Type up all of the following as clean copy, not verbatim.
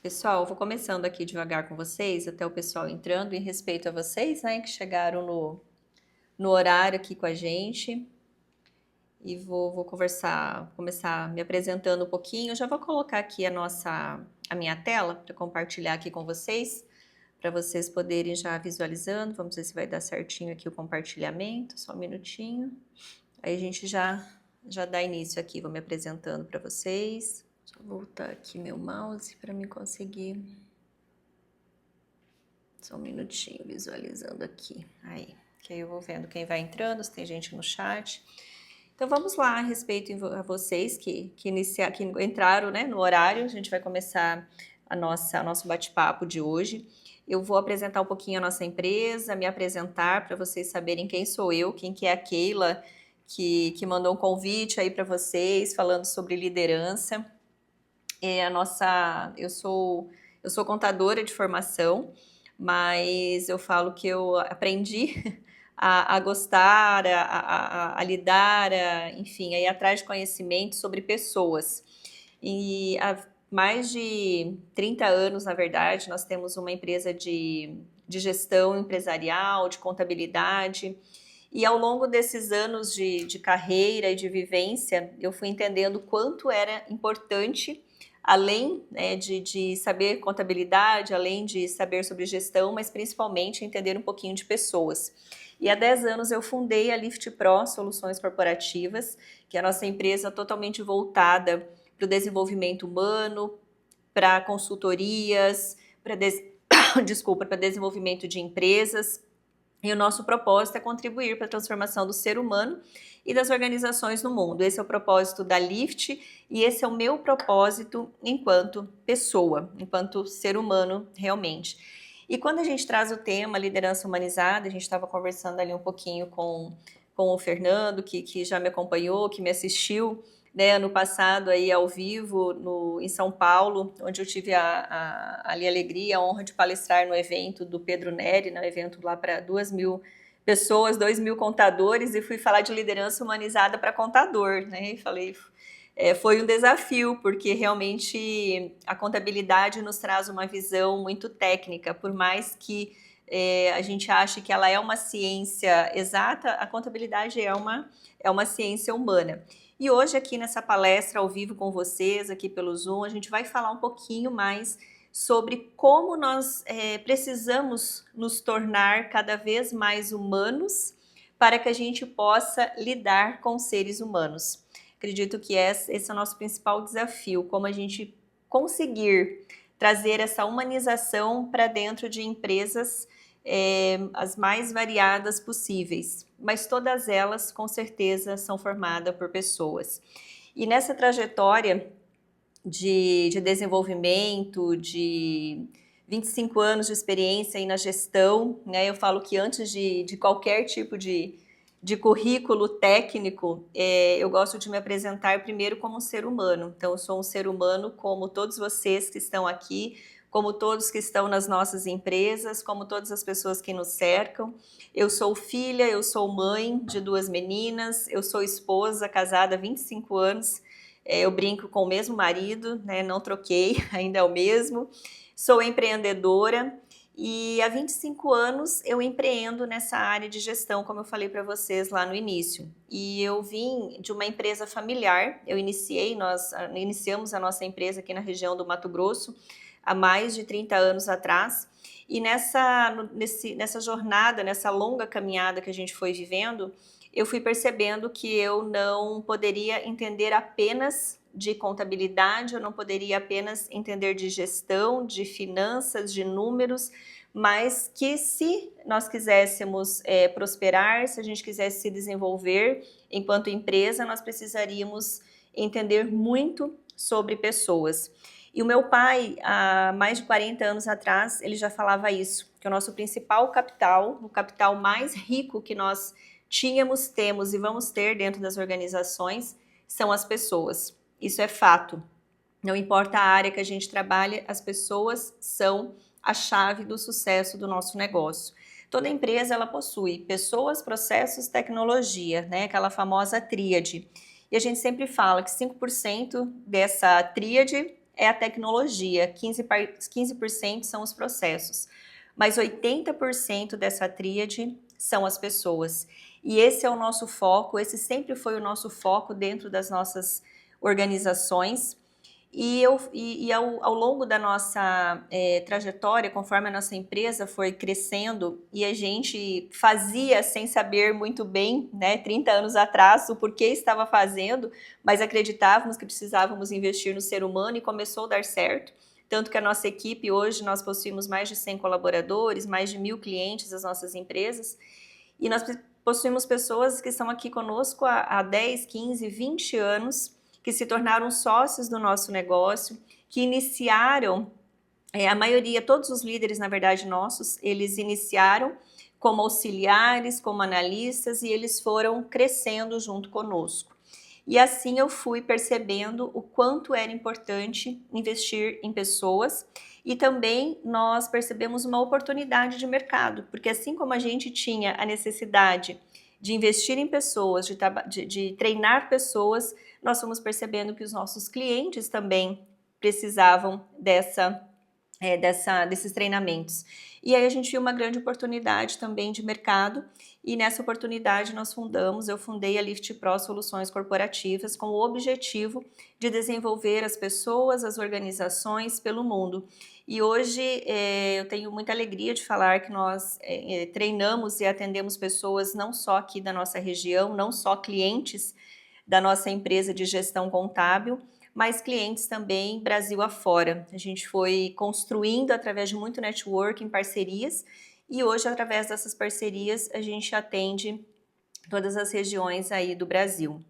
Pessoal, eu vou começando aqui devagar com vocês, até o pessoal entrando, em respeito a vocês, né, que chegaram no horário aqui com a gente. E vou começar me apresentando um pouquinho. Já vou colocar aqui a minha tela para compartilhar aqui com vocês, para vocês poderem já visualizando. Vamos ver se vai dar certinho aqui o compartilhamento, só um minutinho. Aí a gente já dá início aqui, vou me apresentando para vocês. Deixa eu voltar aqui meu mouse para me conseguir. Só um minutinho visualizando aqui. Aí, que aí eu vou vendo quem vai entrando, se tem gente no chat. Então vamos lá, a respeito a vocês que entraram, né, no horário. A gente vai começar nosso bate-papo de hoje. Eu vou apresentar um pouquinho a nossa empresa, me apresentar para vocês saberem quem sou eu, quem que é a Keila, que mandou um convite aí para vocês, falando sobre liderança. Eu sou contadora de formação, mas eu falo que eu aprendi a gostar, a lidar, enfim, a ir atrás de conhecimento sobre pessoas. E há mais de 30 anos, na verdade, nós temos uma empresa de gestão empresarial, de contabilidade. E ao longo desses anos de carreira e de vivência, eu fui entendendo quanto era importante, além, né, de saber contabilidade, além de saber sobre gestão, mas principalmente entender um pouquinho de pessoas. E há 10 anos eu fundei a Lift Pro Soluções Corporativas, que é a nossa empresa totalmente voltada para o desenvolvimento humano, para consultorias, para desenvolvimento de empresas. E o nosso propósito é contribuir para a transformação do ser humano e das organizações no mundo. Esse é o propósito da Lift e esse é o meu propósito enquanto pessoa, enquanto ser humano realmente. E quando a gente traz o tema liderança humanizada, a gente estava conversando ali um pouquinho com o Fernando, que já me acompanhou, que me assistiu, né, ano passado aí ao vivo em São Paulo, onde eu tive ali a alegria, a honra de palestrar no evento do Pedro Neri, no evento lá para 2.000 pessoas, 2.000 contadores, e fui falar de liderança humanizada para contador, né, e falei, foi um desafio, porque realmente a contabilidade nos traz uma visão muito técnica, por mais que a gente ache que ela é uma ciência exata, a contabilidade é uma ciência humana. E hoje aqui nessa palestra ao vivo com vocês, aqui pelo Zoom, a gente vai falar um pouquinho mais sobre como nós precisamos nos tornar cada vez mais humanos para que a gente possa lidar com seres humanos. Acredito que esse é o nosso principal desafio, como a gente conseguir trazer essa humanização para dentro de empresas as mais variadas possíveis, mas todas elas com certeza são formadas por pessoas. E nessa trajetória de desenvolvimento, de 25 anos de experiência aí na gestão, né, eu falo que antes de qualquer tipo de currículo técnico, eu gosto de me apresentar primeiro como um ser humano. Então, eu sou um ser humano como todos vocês que estão aqui, como todos que estão nas nossas empresas, como todas as pessoas que nos cercam. Eu sou filha, eu sou mãe de 2 meninas, eu sou esposa, casada há 25 anos, eu brinco com o mesmo marido, né? Não troquei, ainda é o mesmo. Sou empreendedora e há 25 anos eu empreendo nessa área de gestão, como eu falei para vocês lá no início. E eu vim de uma empresa familiar, nós iniciamos a nossa empresa aqui na região do Mato Grosso, há mais de 30 anos atrás, e nessa jornada, nessa longa caminhada que a gente foi vivendo, eu fui percebendo que eu não poderia entender apenas de contabilidade, eu não poderia apenas entender de gestão, de finanças, de números, mas que se nós quiséssemos prosperar, se a gente quisesse se desenvolver enquanto empresa, nós precisaríamos entender muito sobre pessoas. E o meu pai, há mais de 40 anos atrás, ele já falava isso, que o nosso principal capital, o capital mais rico que nós temos e vamos ter dentro das organizações, são as pessoas. Isso é fato. Não importa a área que a gente trabalha, as pessoas são a chave do sucesso do nosso negócio. Toda empresa ela possui pessoas, processos, tecnologia, né? Aquela famosa tríade. E a gente sempre fala que 5% dessa tríade é a tecnologia, 15% são os processos, mas 80% dessa tríade são as pessoas. E esse é o nosso foco, esse sempre foi o nosso foco dentro das nossas organizações. E ao longo da nossa trajetória, conforme a nossa empresa foi crescendo e a gente fazia sem saber muito bem, né, 30 anos atrás, o porquê estava fazendo, mas acreditávamos que precisávamos investir no ser humano e começou a dar certo. Tanto que a nossa equipe, hoje nós possuímos mais de 100 colaboradores, mais de 1.000 clientes das nossas empresas, e nós possuímos pessoas que estão aqui conosco há 10, 15, 20 anos, que se tornaram sócios do nosso negócio, que iniciaram, a maioria, todos os líderes, na verdade, nossos, eles iniciaram como auxiliares, como analistas, e eles foram crescendo junto conosco. E assim eu fui percebendo o quanto era importante investir em pessoas, e também nós percebemos uma oportunidade de mercado, porque assim como a gente tinha a necessidade de investir em pessoas, de treinar pessoas, nós fomos percebendo que os nossos clientes também precisavam desses treinamentos. E aí a gente viu uma grande oportunidade também de mercado, e nessa oportunidade eu fundei a Lift Pro Soluções Corporativas com o objetivo de desenvolver as pessoas, as organizações pelo mundo. E hoje eu tenho muita alegria de falar que nós treinamos e atendemos pessoas não só aqui da nossa região, não só clientes da nossa empresa de gestão contábil, mas clientes também Brasil afora. A gente foi construindo através de muito networking, parcerias, e hoje através dessas parcerias a gente atende todas as regiões aí do Brasil.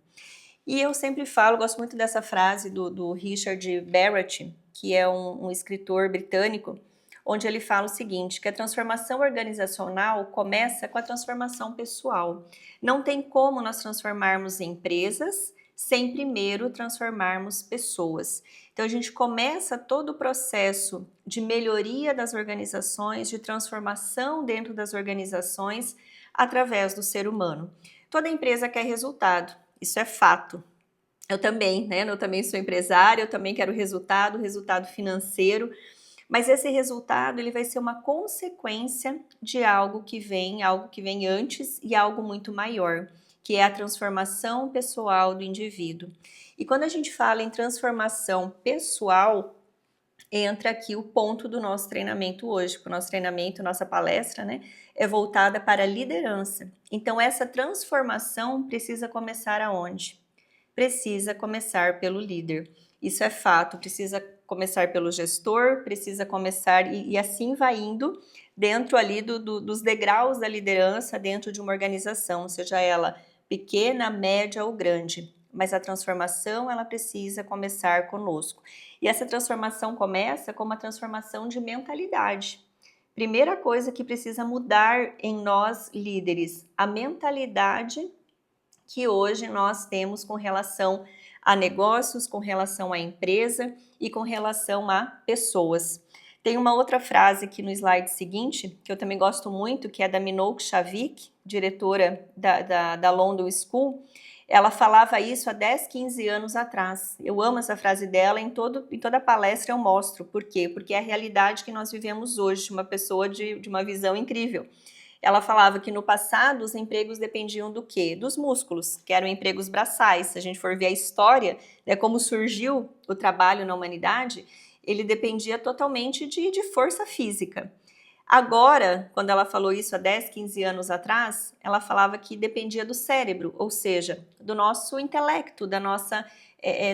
E eu sempre falo, gosto muito dessa frase do Richard Barrett, que é um escritor britânico, onde ele fala o seguinte, que a transformação organizacional começa com a transformação pessoal. Não tem como nós transformarmos empresas sem primeiro transformarmos pessoas. Então a gente começa todo o processo de melhoria das organizações, de transformação dentro das organizações através do ser humano. Toda empresa quer resultado, isso é fato. Eu também, né? Eu também sou empresária, eu também quero resultado financeiro, mas esse resultado ele vai ser uma consequência de algo que vem antes e algo muito maior, que é a transformação pessoal do indivíduo. E quando a gente fala em transformação pessoal, entra aqui o ponto do nosso treinamento hoje, porque o nosso treinamento, nossa palestra, né, é voltada para a liderança. Então essa transformação precisa começar aonde? Precisa começar pelo líder. Isso é fato, precisa começar pelo gestor, precisa começar, e assim vai indo dentro ali dos degraus da liderança dentro de uma organização, seja ela pequena, média ou grande. Mas a transformação, ela precisa começar conosco. E essa transformação começa com uma transformação de mentalidade. Primeira coisa que precisa mudar em nós líderes, a mentalidade que hoje nós temos com relação a negócios, com relação à empresa e com relação a pessoas. Tem uma outra frase aqui no slide seguinte, que eu também gosto muito, que é da Minogue Chavik, diretora da London School. Ela falava isso há 10, 15 anos atrás. Eu amo essa frase dela, em toda palestra eu mostro. Por quê? Porque é a realidade que nós vivemos hoje, uma pessoa de uma visão incrível. Ela falava que no passado os empregos dependiam do quê? Dos músculos, que eram empregos braçais. Se a gente for ver a história, né, como surgiu o trabalho na humanidade, ele dependia totalmente de força física. Agora, quando ela falou isso há 10, 15 anos atrás, ela falava que dependia do cérebro, ou seja, do nosso intelecto,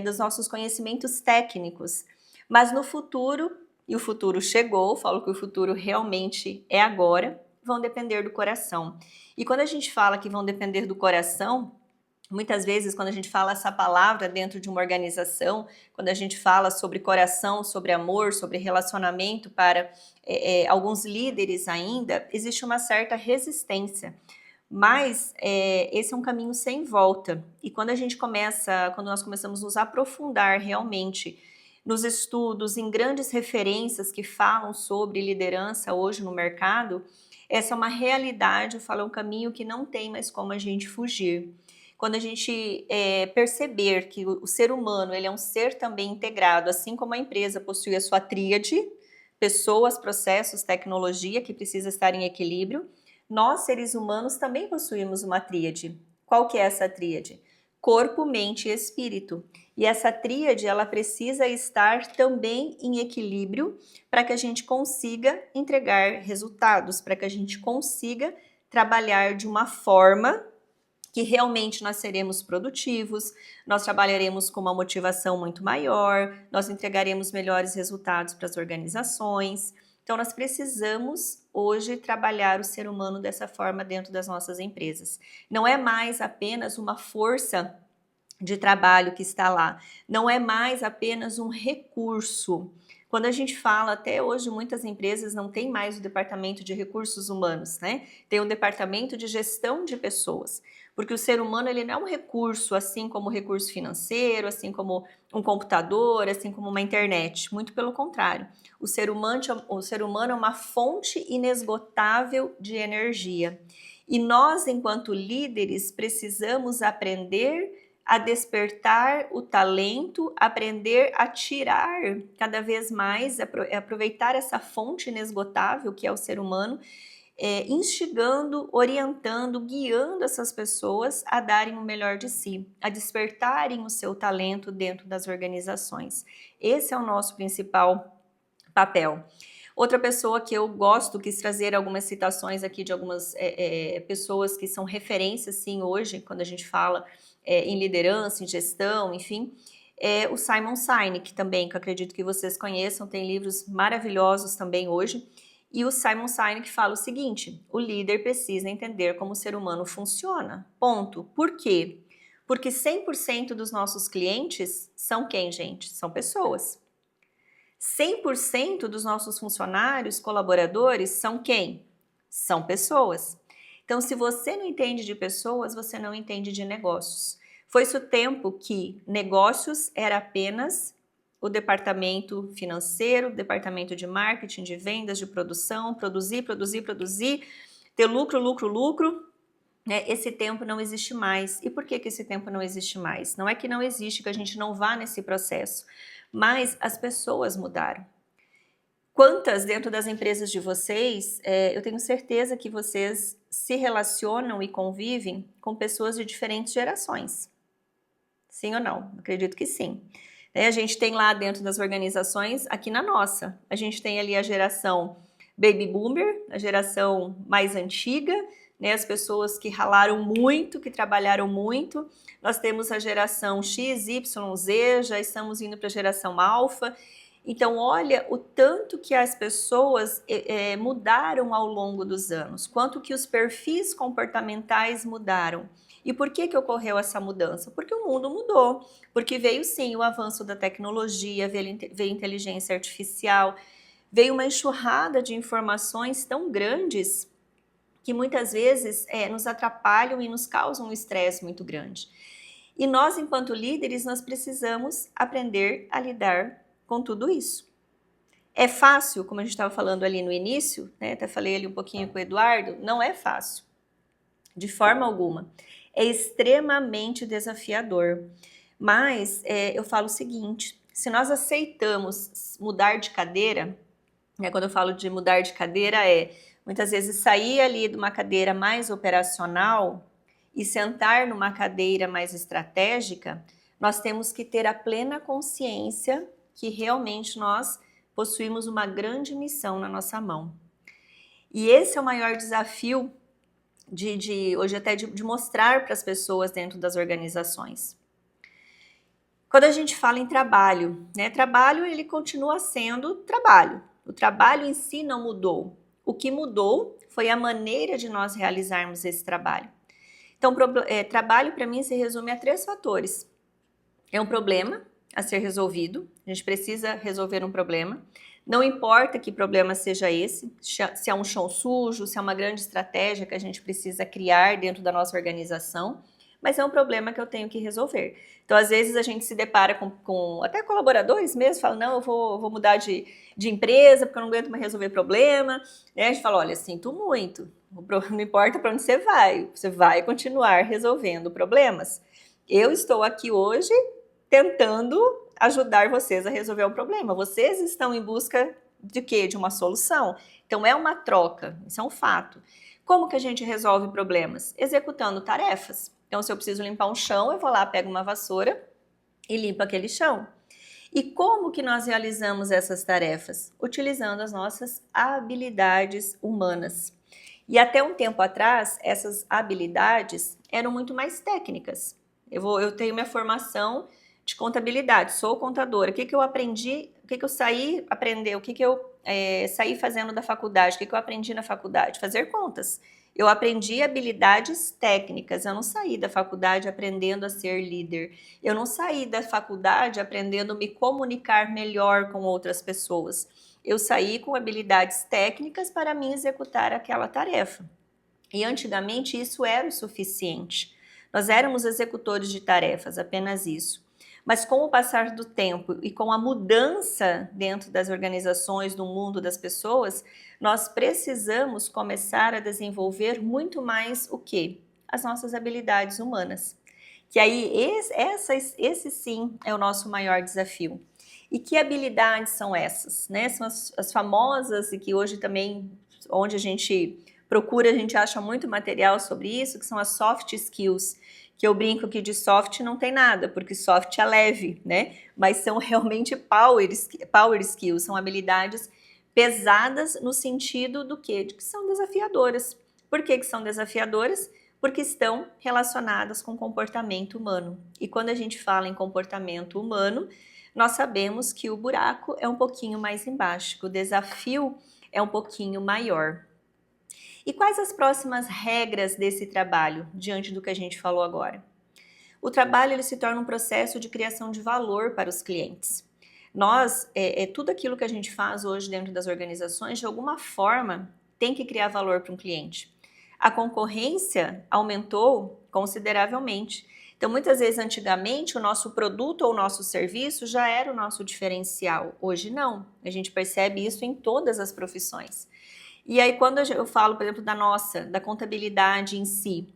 dos nossos conhecimentos técnicos. Mas no futuro, e o futuro chegou, falo que o futuro realmente é agora, vão depender do coração. E quando a gente fala que vão depender do coração, muitas vezes quando a gente fala essa palavra dentro de uma organização, quando a gente fala sobre coração, sobre amor, sobre relacionamento para alguns líderes ainda, existe uma certa resistência. Mas esse é um caminho sem volta. E quando nós começamos a nos aprofundar realmente nos estudos, em grandes referências que falam sobre liderança hoje no mercado, essa é uma realidade, eu falo, é um caminho que não tem mais como a gente fugir. quando a gente perceber que o ser humano ele é um ser também integrado, assim como a empresa possui a sua tríade, pessoas, processos, tecnologia, que precisa estar em equilíbrio, nós, seres humanos, também possuímos uma tríade. Qual que é essa tríade? Corpo, mente e espírito. E essa tríade, ela precisa estar também em equilíbrio para que a gente consiga entregar resultados, para que a gente consiga trabalhar de uma forma que realmente nós seremos produtivos, nós trabalharemos com uma motivação muito maior, nós entregaremos melhores resultados para as organizações. Então, nós precisamos hoje trabalhar o ser humano dessa forma dentro das nossas empresas. Não é mais apenas uma força de trabalho que está lá, não é mais apenas um recurso. Quando a gente fala, até hoje muitas empresas não têm mais o departamento de recursos humanos, né? Tem um departamento de gestão de pessoas, porque o ser humano ele não é um recurso, assim como o recurso financeiro, assim como um computador, assim como uma internet, muito pelo contrário. O ser humano é uma fonte inesgotável de energia. E nós, enquanto líderes, precisamos aprender a despertar o talento, aprender a tirar cada vez mais, aproveitar essa fonte inesgotável que é o ser humano, instigando, orientando, guiando essas pessoas a darem o melhor de si, a despertarem o seu talento dentro das organizações. Esse é o nosso principal papel. Outra pessoa que eu gosto, quis trazer algumas citações aqui de algumas pessoas que são referências, sim, hoje, quando a gente fala em liderança, em gestão, enfim, é o Simon Sinek também, que eu acredito que vocês conheçam, tem livros maravilhosos também hoje, e o Simon Sinek fala o seguinte: o líder precisa entender como o ser humano funciona, ponto. Por quê? Porque 100% dos nossos clientes são quem, gente? São pessoas. 100% dos nossos funcionários, colaboradores, são quem? São pessoas. Então, se você não entende de pessoas, você não entende de negócios. Foi-se o tempo que negócios era apenas o departamento financeiro, o departamento de marketing, de vendas, de produção, produzir, ter lucro, lucro, lucro. Esse tempo não existe mais. E por que esse tempo não existe mais? Não é que não existe, que a gente não vá nesse processo, mas as pessoas mudaram. Quantas dentro das empresas de vocês, eu tenho certeza que vocês se relacionam e convivem com pessoas de diferentes gerações? Sim ou não? Acredito que sim. A gente tem lá dentro das organizações, aqui na nossa, a gente tem ali a geração Baby Boomer, a geração mais antiga, as pessoas que ralaram muito, que trabalharam muito. Nós temos a geração X, Y, Z, já estamos indo para a geração Alfa. Então, olha o tanto que as pessoas mudaram ao longo dos anos, quanto que os perfis comportamentais mudaram. E por que ocorreu essa mudança? Porque o mundo mudou, porque veio sim o avanço da tecnologia, veio inteligência artificial, veio uma enxurrada de informações tão grandes que muitas vezes nos atrapalham e nos causam um estresse muito grande. E nós, enquanto líderes, nós precisamos aprender a lidar com tudo isso. É fácil, como a gente estava falando ali no início, até falei ali um pouquinho com o Eduardo, não é fácil, de forma alguma. É extremamente desafiador. Mas eu falo o seguinte: se nós aceitamos mudar de cadeira, quando eu falo de mudar de cadeira, muitas vezes sair ali de uma cadeira mais operacional e sentar numa cadeira mais estratégica, nós temos que ter a plena consciência que realmente nós possuímos uma grande missão na nossa mão. E esse é o maior desafio hoje até de mostrar para as pessoas dentro das organizações. Quando a gente fala em trabalho, trabalho ele continua sendo trabalho. O trabalho em si não mudou. O que mudou foi a maneira de nós realizarmos esse trabalho. Então, trabalho para mim se resume a 3 fatores. É um problema a ser resolvido, a gente precisa resolver um problema. Não importa que problema seja esse, se é um chão sujo, se é uma grande estratégia que a gente precisa criar dentro da nossa organização, mas é um problema que eu tenho que resolver. Então, às vezes, a gente se depara com até colaboradores mesmo, fala, não, eu vou mudar de empresa porque eu não aguento mais resolver problema. Né? A gente fala, olha, sinto muito, não importa para onde você vai continuar resolvendo problemas. Eu estou aqui hoje tentando ajudar vocês a resolver um problema. Vocês estão em busca de quê? De uma solução. Então, é uma troca, isso é um fato. Como que a gente resolve problemas? Executando tarefas. Então, se eu preciso limpar um chão, eu vou lá, pego uma vassoura e limpo aquele chão. E como que nós realizamos essas tarefas? Utilizando as nossas habilidades humanas. E até um tempo atrás, essas habilidades eram muito mais técnicas. Eu tenho minha formação de contabilidade, sou contadora. O que que eu aprendi, o que que eu saí aprender, o que que eu saí fazendo da faculdade, o que que eu aprendi na faculdade? Fazer contas. Eu aprendi habilidades técnicas, eu não saí da faculdade aprendendo a ser líder. Eu não saí da faculdade aprendendo a me comunicar melhor com outras pessoas. Eu saí com habilidades técnicas para mim executar aquela tarefa. E antigamente isso era o suficiente. Nós éramos executores de tarefas, apenas isso. Mas com o passar do tempo e com a mudança dentro das organizações, do mundo das pessoas, nós precisamos começar a desenvolver muito mais o quê? As nossas habilidades humanas. Que aí esse sim é o nosso maior desafio. E que habilidades são essas? Né? São as famosas e que hoje também, onde a gente procura, a gente acha muito material sobre isso, que são as soft skills, que eu brinco que de soft não tem nada, porque soft é leve, né? Mas são realmente power skills, são habilidades pesadas no sentido do quê? De que são desafiadoras. Por que são desafiadoras? Porque estão relacionadas com comportamento humano. E quando a gente fala em comportamento humano, nós sabemos que o buraco é um pouquinho mais embaixo, que o desafio é um pouquinho maior. E quais as próximas regras desse trabalho, diante do que a gente falou agora? O trabalho ele se torna um processo de criação de valor para os clientes. Nós, tudo aquilo que a gente faz hoje dentro das organizações, de alguma forma, tem que criar valor para um cliente. A concorrência aumentou consideravelmente. Então, muitas vezes, antigamente, o nosso produto ou o nosso serviço já era o nosso diferencial. Hoje, não. A gente percebe isso em todas as profissões. E aí, quando eu falo, por exemplo, da contabilidade em si,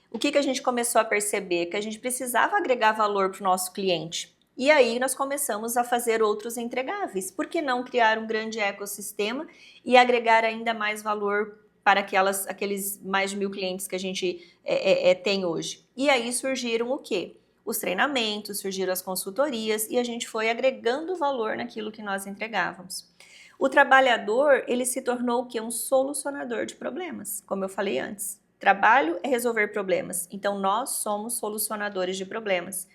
o que a gente começou a perceber? Que a gente precisava agregar valor para o nosso cliente. E aí, nós começamos a fazer outros entregáveis. Por que não criar um grande ecossistema e agregar ainda mais valor para aqueles mais de 1.000 clientes que a gente tem hoje? E aí surgiram o quê? Os treinamentos, surgiram as consultorias e a gente foi agregando valor naquilo que nós entregávamos. O trabalhador, ele se tornou o quê? Um solucionador de problemas, como eu falei antes. Trabalho é resolver problemas, então nós somos solucionadores de problemas.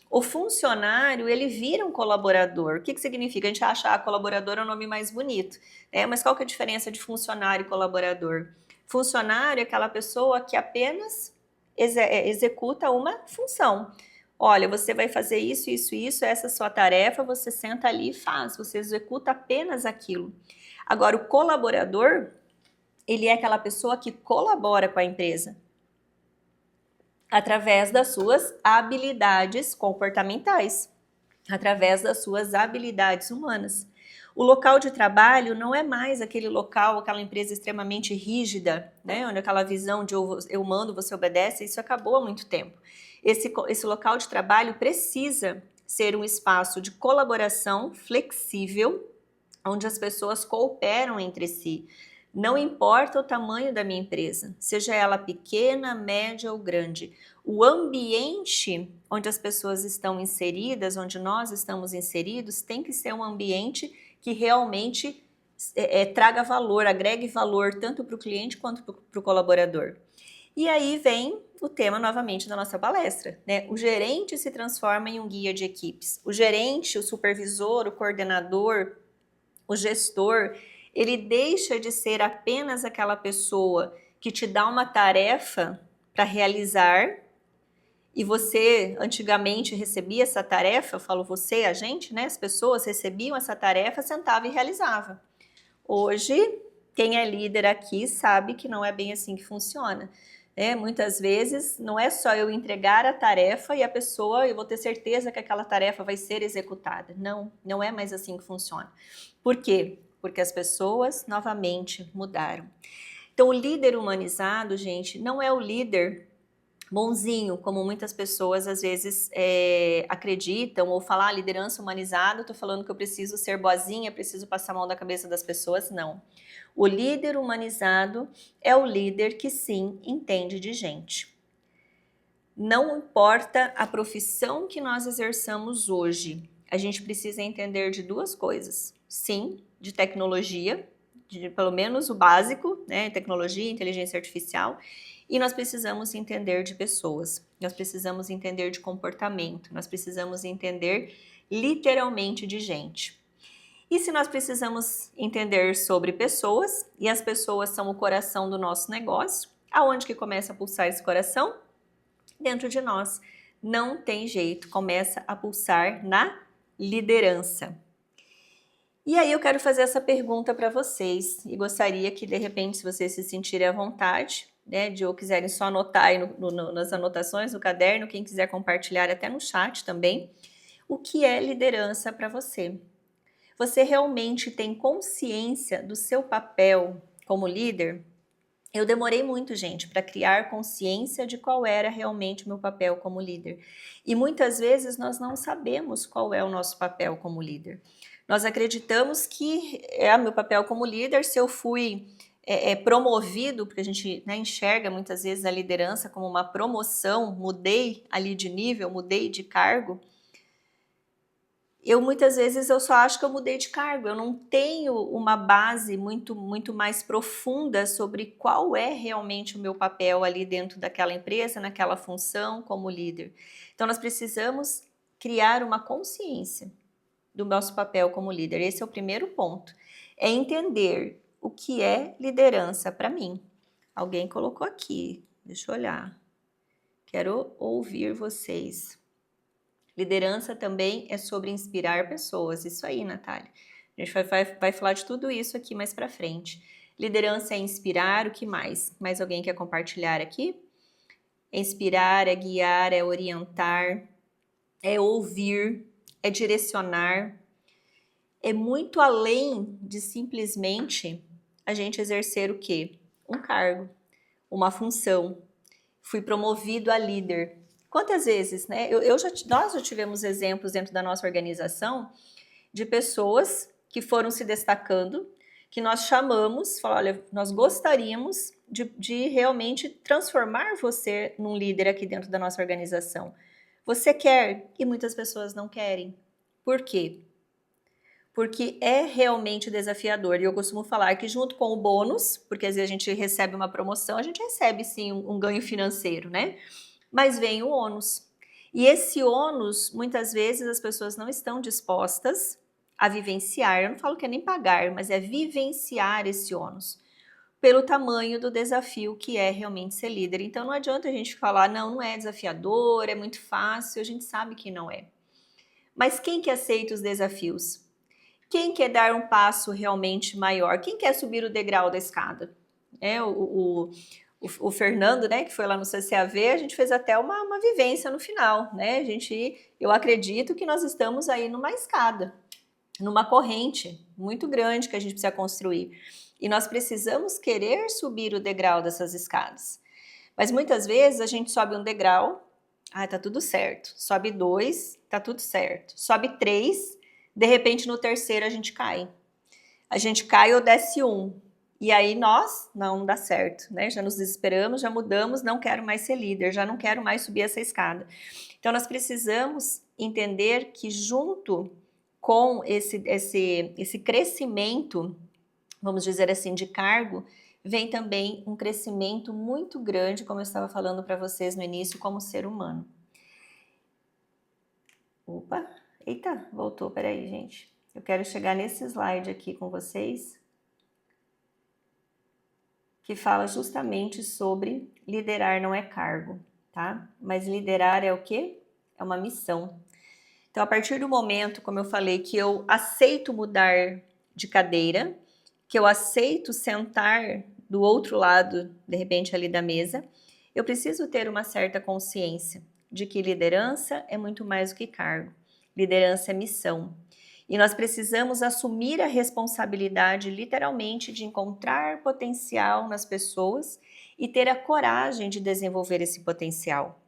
O funcionário, ele vira um colaborador. O que significa? A gente acha que colaborador é o nome mais bonito, né? Mas qual que é a diferença de funcionário e colaborador? Funcionário é aquela pessoa que apenas executa uma função. Olha, você vai fazer isso, isso, isso, essa é a sua tarefa, você senta ali e faz, você executa apenas aquilo. Agora, o colaborador, ele é aquela pessoa que colabora com a empresa através das suas habilidades comportamentais, através das suas habilidades humanas. O local de trabalho não é mais aquele local, aquela empresa extremamente rígida, né? Onde aquela visão de eu mando, você obedece, isso acabou há muito tempo. Esse local de trabalho precisa ser um espaço de colaboração flexível, onde as pessoas cooperam entre si. Não importa o tamanho da minha empresa, seja ela pequena, média ou grande. O ambiente onde as pessoas estão inseridas, onde nós estamos inseridos, tem que ser um ambiente que realmente traga valor, agregue valor tanto para o cliente quanto para o colaborador. E aí vem o tema novamente da nossa palestra, né? O gerente se transforma em um guia de equipes. O gerente, o supervisor, o coordenador, o gestor, ele deixa de ser apenas aquela pessoa que te dá uma tarefa para realizar e você antigamente recebia essa tarefa, eu falo você, a gente, né? As pessoas recebiam essa tarefa, sentava e realizava. Hoje, quem é líder aqui sabe que não é bem assim que funciona. Muitas vezes não é só eu entregar a tarefa e a pessoa, eu vou ter certeza que aquela tarefa vai ser executada. Não, não é mais assim que funciona. Por quê? Porque as pessoas novamente mudaram. Então, o líder humanizado, gente, não é o líder bonzinho, como muitas pessoas às vezes acreditam, ou falar liderança humanizada, estou falando que eu preciso ser boazinha, preciso passar a mão na cabeça das pessoas, não. O líder humanizado é o líder que sim entende de gente. Não importa a profissão que nós exerçamos hoje, a gente precisa entender de duas coisas. Sim, de tecnologia, pelo menos o básico, né? Tecnologia, inteligência artificial, e nós precisamos entender de pessoas, nós precisamos entender de comportamento, nós precisamos entender literalmente de gente. E se nós precisamos entender sobre pessoas, e as pessoas são o coração do nosso negócio, aonde que começa a pulsar esse coração? Dentro de nós. Não tem jeito, começa a pulsar na liderança. E aí eu quero fazer essa pergunta para vocês e gostaria que de repente, se vocês se sentirem à vontade, ou quiserem só anotar aí nas anotações, no caderno, quem quiser compartilhar até no chat também, o que é liderança para você? Você realmente tem consciência do seu papel como líder? Eu demorei muito, gente, para criar consciência de qual era realmente o meu papel como líder. E muitas vezes nós não sabemos qual é o nosso papel como líder. Nós acreditamos que é meu papel como líder, se eu fui promovido, porque a gente enxerga muitas vezes a liderança como uma promoção, mudei ali de nível, mudei de cargo. Muitas vezes eu só acho que eu mudei de cargo, eu não tenho uma base muito mais profunda sobre qual é realmente o meu papel ali dentro daquela empresa, naquela função como líder. Então nós precisamos criar uma consciência do nosso papel como líder. Esse é o primeiro ponto, é entender o que é liderança para mim. Alguém colocou aqui, deixa eu olhar, quero ouvir vocês. Liderança também é sobre inspirar pessoas. Isso aí, Natália. A gente vai falar de tudo isso aqui mais pra frente. Liderança é inspirar, o que mais? Mais alguém quer compartilhar aqui? É inspirar, é guiar, é orientar, é ouvir, é direcionar. É muito além de simplesmente a gente exercer o quê? Um cargo, uma função. Fui promovido a líder. Quantas vezes, né? Nós já tivemos exemplos dentro da nossa organização de pessoas que foram se destacando, que nós chamamos, falamos, olha, nós gostaríamos de realmente transformar você num líder aqui dentro da nossa organização. Você quer? E muitas pessoas não querem. Por quê? Porque é realmente desafiador. E eu costumo falar que junto com o bônus, porque às vezes a gente recebe uma promoção, a gente recebe sim um ganho financeiro, né? Mas vem o ônus. E esse ônus, muitas vezes as pessoas não estão dispostas a vivenciar, eu não falo que é nem pagar, mas é vivenciar esse ônus, pelo tamanho do desafio que é realmente ser líder. Então não adianta a gente falar, não é desafiador, é muito fácil, a gente sabe que não é. Mas quem que aceita os desafios? Quem quer dar um passo realmente maior? Quem quer subir o degrau da escada? O Fernando, né, que foi lá no CCAV, a gente fez até uma vivência no final, né? Eu acredito que nós estamos aí numa escada, numa corrente muito grande que a gente precisa construir. E nós precisamos querer subir o degrau dessas escadas. Mas muitas vezes a gente sobe um degrau, tá tudo certo. Sobe 2, tá tudo certo. Sobe 3, de repente no terceiro a gente cai. A gente cai ou desce 1. E aí não dá certo, né? Já nos desesperamos, já mudamos, não quero mais ser líder, já não quero mais subir essa escada. Então nós precisamos entender que junto com esse crescimento, vamos dizer assim, de cargo, vem também um crescimento muito grande, como eu estava falando para vocês no início, como ser humano. Opa, eita, voltou, peraí, gente. Eu quero chegar nesse slide aqui com vocês, que fala justamente sobre liderar não é cargo, tá? Mas liderar é o quê? É uma missão. Então, a partir do momento, como eu falei, que eu aceito mudar de cadeira, que eu aceito sentar do outro lado, de repente, ali da mesa, Eu preciso ter uma certa consciência de que liderança é muito mais do que cargo. Liderança é missão. E nós precisamos assumir a responsabilidade, literalmente, de encontrar potencial nas pessoas e ter a coragem de desenvolver esse potencial.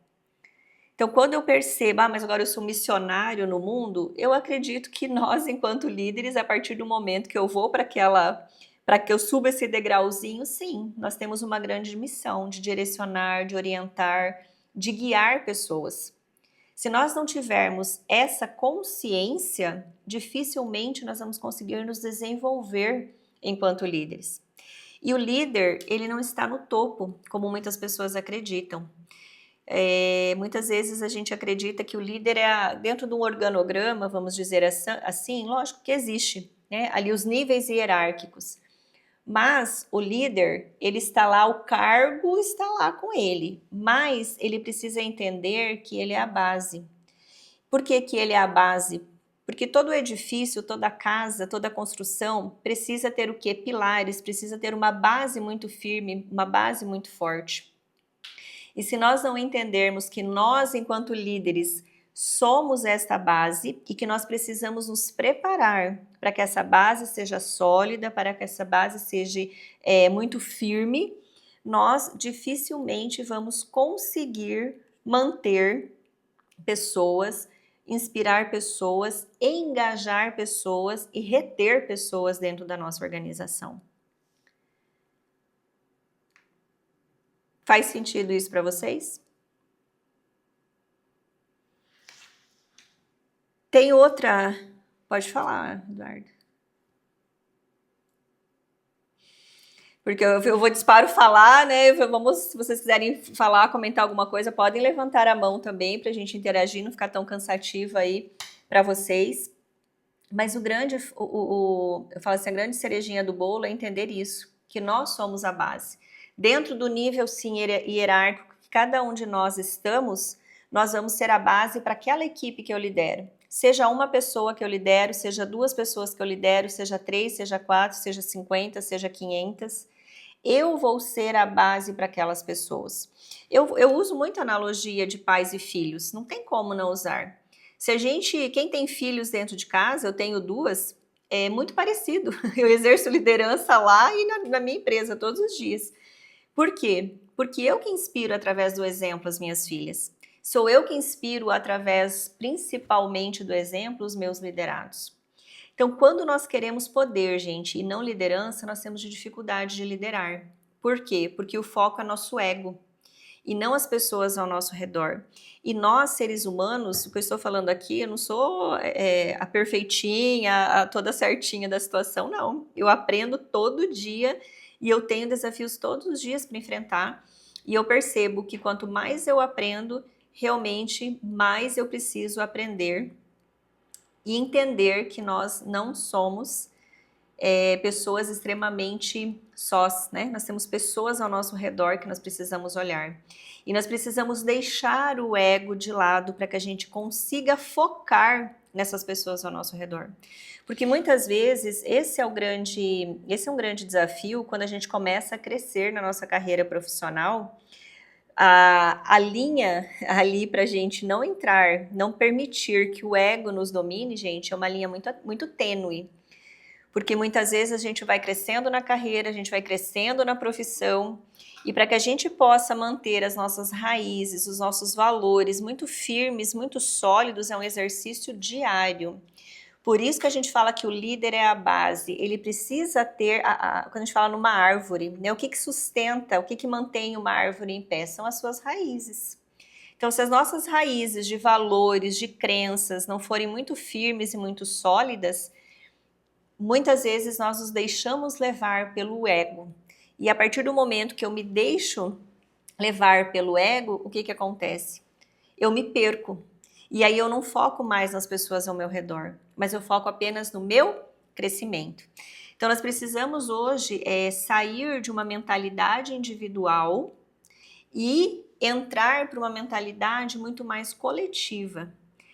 Então, quando eu percebo, mas agora eu sou missionário no mundo, eu acredito que nós, enquanto líderes, a partir do momento que eu vou para que eu suba esse degrauzinho, sim, nós temos uma grande missão de direcionar, de orientar, de guiar pessoas. Se nós não tivermos essa consciência, dificilmente nós vamos conseguir nos desenvolver enquanto líderes. E o líder, ele não está no topo, como muitas pessoas acreditam. Muitas vezes a gente acredita que o líder é dentro de um organograma, vamos dizer assim, lógico que existe, né? Ali os níveis hierárquicos. Mas o líder, ele está lá, o cargo está lá com ele, mas ele precisa entender que ele é a base. Por que que ele é a base? Porque todo edifício, toda casa, toda construção precisa ter o quê? Pilares, precisa ter uma base muito firme, uma base muito forte. E se nós não entendermos que nós, enquanto líderes, somos esta base e que nós precisamos nos preparar para que essa base seja sólida, para que essa base seja muito firme, nós dificilmente vamos conseguir manter pessoas, inspirar pessoas, engajar pessoas e reter pessoas dentro da nossa organização. Faz sentido isso para vocês? Tem outra... Pode falar, Eduardo. Porque eu vou disparo falar, né? Se vocês quiserem falar, comentar alguma coisa, podem levantar a mão também para a gente interagir, não ficar tão cansativo aí para vocês. Mas eu falo assim, a grande cerejinha do bolo é entender isso, que nós somos a base. Dentro do nível, sim, hierárquico que cada um de nós estamos, nós vamos ser a base para aquela equipe que eu lidero. Seja uma pessoa que eu lidero, seja duas pessoas que eu lidero, seja 3, seja 4, seja 50, seja 500. Eu vou ser a base para aquelas pessoas. Eu uso muito a analogia de pais e filhos, não tem como não usar. Quem tem filhos dentro de casa, eu tenho 2, é muito parecido. Eu exerço liderança lá e na minha empresa todos os dias. Por quê? Porque eu que inspiro através do exemplo as minhas filhas. Sou eu que inspiro através, principalmente do exemplo, os meus liderados. Então, quando nós queremos poder, gente, e não liderança, nós temos dificuldade de liderar. Por quê? Porque o foco é nosso ego e não as pessoas ao nosso redor. E nós, seres humanos, o que eu estou falando aqui, eu não sou a perfeitinha, a toda certinha da situação, não. Eu aprendo todo dia e eu tenho desafios todos os dias para enfrentar. E eu percebo que quanto mais eu aprendo, realmente mais eu preciso aprender e entender que nós não somos pessoas extremamente sós, né? Nós temos pessoas ao nosso redor que nós precisamos olhar. E nós precisamos deixar o ego de lado para que a gente consiga focar nessas pessoas ao nosso redor. Porque muitas vezes esse é um grande desafio quando a gente começa a crescer na nossa carreira profissional. A linha ali para a gente não entrar, não permitir que o ego nos domine, gente, é uma linha muito, muito tênue. Porque muitas vezes a gente vai crescendo na carreira, a gente vai crescendo na profissão, e para que a gente possa manter as nossas raízes, os nossos valores muito firmes, muito sólidos, é um exercício diário. Por isso que a gente fala que o líder é a base, ele precisa ter, quando a gente fala numa árvore, né, o que sustenta, o que mantém uma árvore em pé? São as suas raízes. Então, se as nossas raízes de valores, de crenças não forem muito firmes e muito sólidas, muitas vezes nós nos deixamos levar pelo ego. E a partir do momento que eu me deixo levar pelo ego, o que acontece? Eu me perco. E aí eu não foco mais nas pessoas ao meu redor, mas eu foco apenas no meu crescimento. Então nós precisamos hoje sair de uma mentalidade individual e entrar para uma mentalidade muito mais coletiva.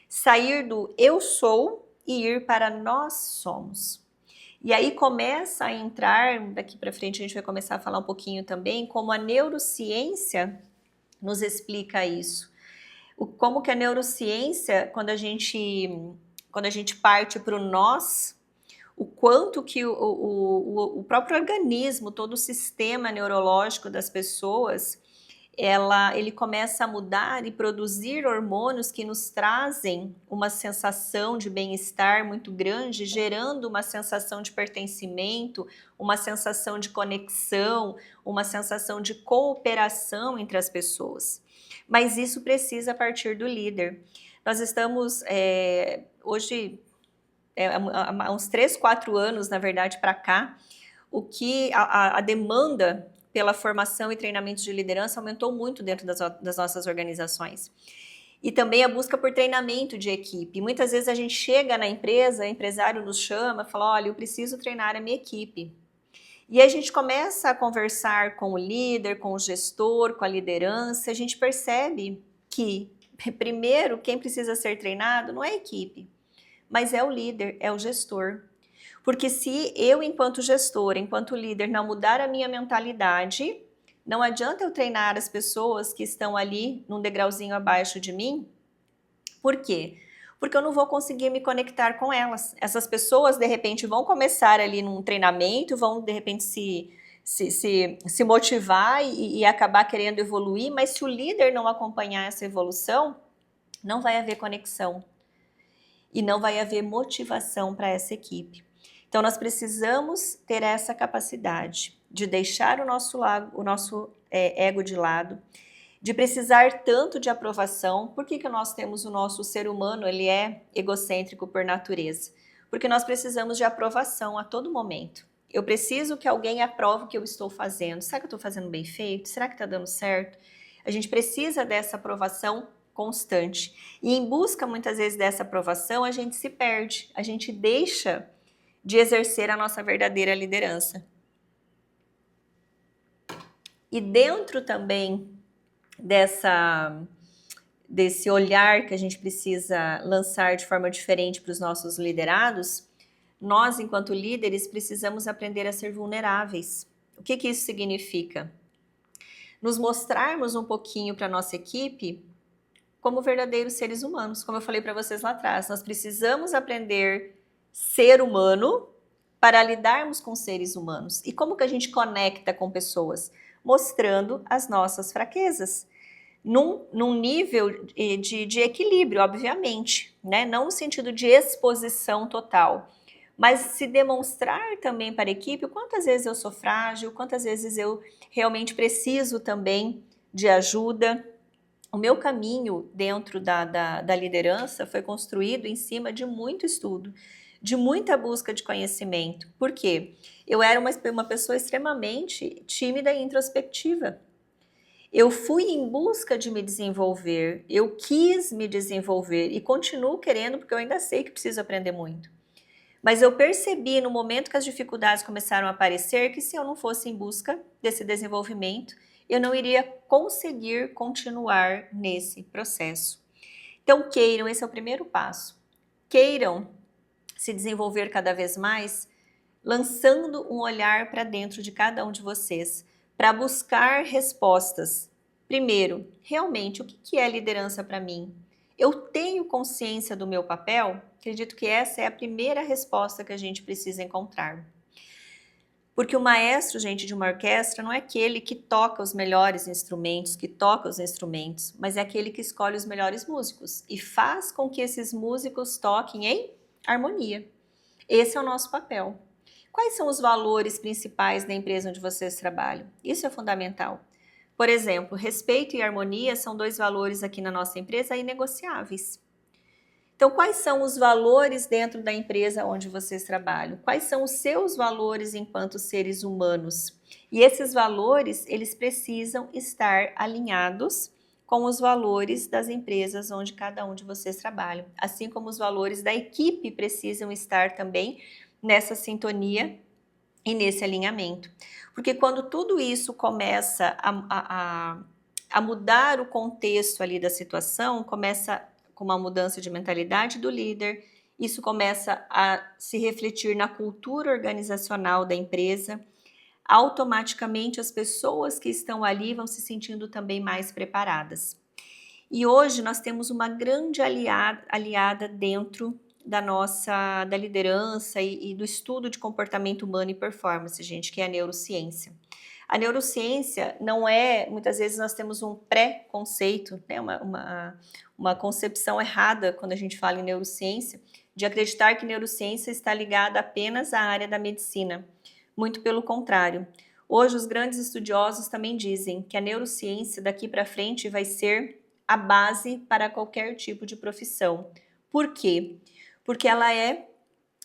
Sair do eu sou e ir para nós somos. E aí começa a entrar, daqui para frente a gente vai começar a falar um pouquinho também, como a neurociência nos explica isso. Como que a neurociência, quando a gente parte para o nós, o quanto que o próprio organismo, todo o sistema neurológico das pessoas, ele começa a mudar e produzir hormônios que nos trazem uma sensação de bem-estar muito grande, gerando uma sensação de pertencimento, uma sensação de conexão, uma sensação de cooperação entre as pessoas. Mas isso precisa partir do líder. Nós estamos, hoje, há uns 3, 4 anos, na verdade, para cá, a demanda pela formação e treinamento de liderança aumentou muito dentro das nossas organizações. E também a busca por treinamento de equipe. Muitas vezes a gente chega na empresa, o empresário nos chama, fala, olha, eu preciso treinar a minha equipe. E a gente começa a conversar com o líder, com o gestor, com a liderança, a gente percebe que, primeiro, quem precisa ser treinado não é a equipe, mas é o líder, é o gestor. Porque se eu, enquanto gestor, enquanto líder, não mudar a minha mentalidade, não adianta eu treinar as pessoas que estão ali num degrauzinho abaixo de mim. Por quê? Porque eu não vou conseguir me conectar com elas. Essas pessoas, de repente, vão começar ali num treinamento, vão, de repente, se motivar e acabar querendo evoluir, mas se o líder não acompanhar essa evolução, não vai haver conexão e não vai haver motivação para essa equipe. Então, nós precisamos ter essa capacidade de deixar o nosso ego de lado, de precisar tanto de aprovação. Por que nós temos o nosso ser humano, ele é egocêntrico por natureza? Porque nós precisamos de aprovação a todo momento. Eu preciso que alguém aprove o que eu estou fazendo. Será que eu estou fazendo bem feito? Será que está dando certo? A gente precisa dessa aprovação constante. E em busca, muitas vezes, dessa aprovação, a gente se perde. A gente deixa de exercer a nossa verdadeira liderança. E dentro também desse olhar que a gente precisa lançar de forma diferente para os nossos liderados, nós, enquanto líderes, precisamos aprender a ser vulneráveis. O que isso significa? Nos mostrarmos um pouquinho para a nossa equipe como verdadeiros seres humanos. Como eu falei para vocês lá atrás, nós precisamos aprender ser humano para lidarmos com seres humanos. E como que a gente conecta com pessoas? Mostrando as nossas fraquezas. Num nível de equilíbrio, obviamente, né? Não no sentido de exposição total, mas se demonstrar também para a equipe quantas vezes eu sou frágil, quantas vezes eu realmente preciso também de ajuda. O meu caminho dentro da liderança foi construído em cima de muito estudo, de muita busca de conhecimento. Por quê? Eu era uma pessoa extremamente tímida e introspectiva. Eu fui em busca de me desenvolver, eu quis me desenvolver e continuo querendo porque eu ainda sei que preciso aprender muito. Mas eu percebi no momento que as dificuldades começaram a aparecer que se eu não fosse em busca desse desenvolvimento, eu não iria conseguir continuar nesse processo. Então queiram, esse é o primeiro passo. Queiram se desenvolver cada vez mais, lançando um olhar para dentro de cada um de vocês, para buscar respostas. Primeiro, realmente, o que é liderança para mim? Eu tenho consciência do meu papel? Acredito que essa é a primeira resposta que a gente precisa encontrar. Porque o maestro, gente, de uma orquestra não é aquele que toca os melhores instrumentos, que toca os instrumentos, mas é aquele que escolhe os melhores músicos e faz com que esses músicos toquem em harmonia. Esse é o nosso papel. Quais são os valores principais da empresa onde vocês trabalham? Isso é fundamental. Por exemplo, respeito e harmonia são 2 valores aqui na nossa empresa inegociáveis. Então, quais são os valores dentro da empresa onde vocês trabalham? Quais são os seus valores enquanto seres humanos? E esses valores, eles precisam estar alinhados com os valores das empresas onde cada um de vocês trabalha. Assim como os valores da equipe precisam estar também nessa sintonia e nesse alinhamento. Porque quando tudo isso começa a mudar o contexto ali da situação, começa com uma mudança de mentalidade do líder, isso começa a se refletir na cultura organizacional da empresa, automaticamente as pessoas que estão ali vão se sentindo também mais preparadas. E hoje nós temos uma grande aliada dentro da liderança e do estudo de comportamento humano e performance, gente, que é a neurociência. A neurociência não é, muitas vezes nós temos um pré-conceito, né, uma concepção errada quando a gente fala em neurociência, de acreditar que neurociência está ligada apenas à área da medicina. Muito pelo contrário. Hoje os grandes estudiosos também dizem que a neurociência daqui para frente vai ser a base para qualquer tipo de profissão. Por quê? Porque ela é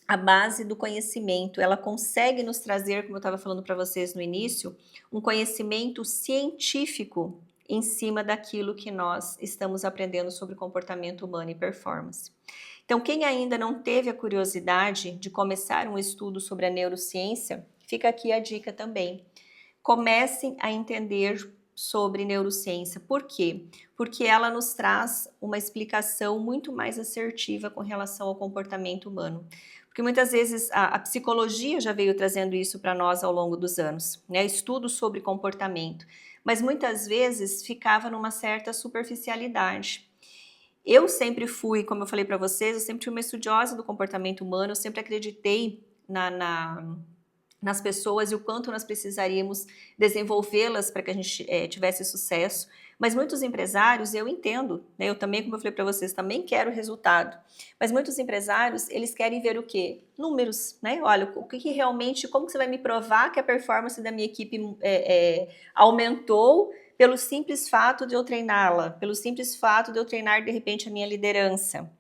a base do conhecimento, ela consegue nos trazer, como eu estava falando para vocês no início, um conhecimento científico em cima daquilo que nós estamos aprendendo sobre comportamento humano e performance. Então, quem ainda não teve a curiosidade de começar um estudo sobre a neurociência, fica aqui a dica também. Comecem a entender sobre neurociência. Por quê? Porque ela nos traz uma explicação muito mais assertiva com relação ao comportamento humano. Porque muitas vezes a psicologia já veio trazendo isso para nós ao longo dos anos, né? Estudos sobre comportamento, mas muitas vezes ficava numa certa superficialidade. Eu sempre fui, como eu falei para vocês, eu sempre fui uma estudiosa do comportamento humano, eu sempre acreditei nas pessoas e o quanto nós precisaríamos desenvolvê-las para que a gente tivesse sucesso. Mas muitos empresários, eu entendo, né? Eu também, como eu falei para vocês, também quero resultado. Mas muitos empresários, eles querem ver o quê? Números, né? Olha, o que realmente, como que você vai me provar que a performance da minha equipe aumentou pelo simples fato de eu treiná-la, pelo simples fato de eu treinar, de repente, a minha liderança.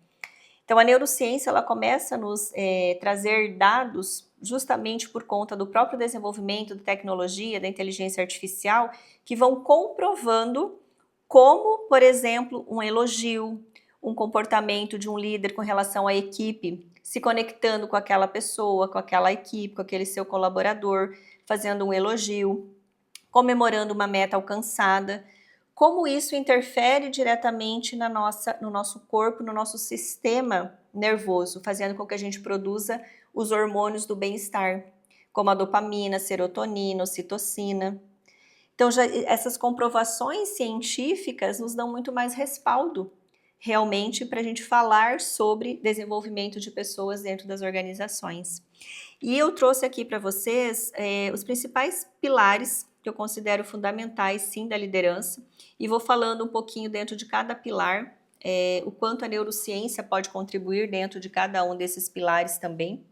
Então, a neurociência, ela começa a nos trazer dados justamente por conta do próprio desenvolvimento da tecnologia, da inteligência artificial, que vão comprovando como, por exemplo, um elogio, um comportamento de um líder com relação à equipe, se conectando com aquela pessoa, com aquela equipe, com aquele seu colaborador, fazendo um elogio, comemorando uma meta alcançada, como isso interfere diretamente no nosso corpo, no nosso sistema nervoso, fazendo com que a gente produza os hormônios do bem-estar, como a dopamina, serotonina, ocitocina. Então, essas comprovações científicas nos dão muito mais respaldo, realmente, para a gente falar sobre desenvolvimento de pessoas dentro das organizações. E eu trouxe aqui para vocês os principais pilares que eu considero fundamentais, sim, da liderança, e vou falando um pouquinho dentro de cada pilar, o quanto a neurociência pode contribuir dentro de cada um desses pilares também.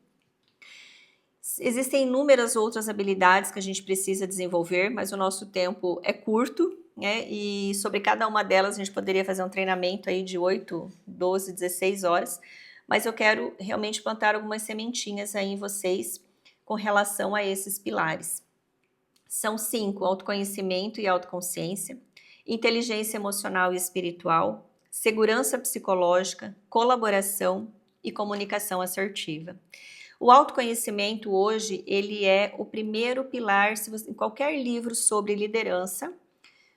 Existem inúmeras outras habilidades que a gente precisa desenvolver, mas o nosso tempo é curto, né? E sobre cada uma delas a gente poderia fazer um treinamento aí de 8, 12, 16 horas, mas eu quero realmente plantar algumas sementinhas aí em vocês com relação a esses pilares. São 5: autoconhecimento e autoconsciência, inteligência emocional e espiritual, segurança psicológica, colaboração e comunicação assertiva. O autoconhecimento hoje, ele é o primeiro pilar, em qualquer livro sobre liderança,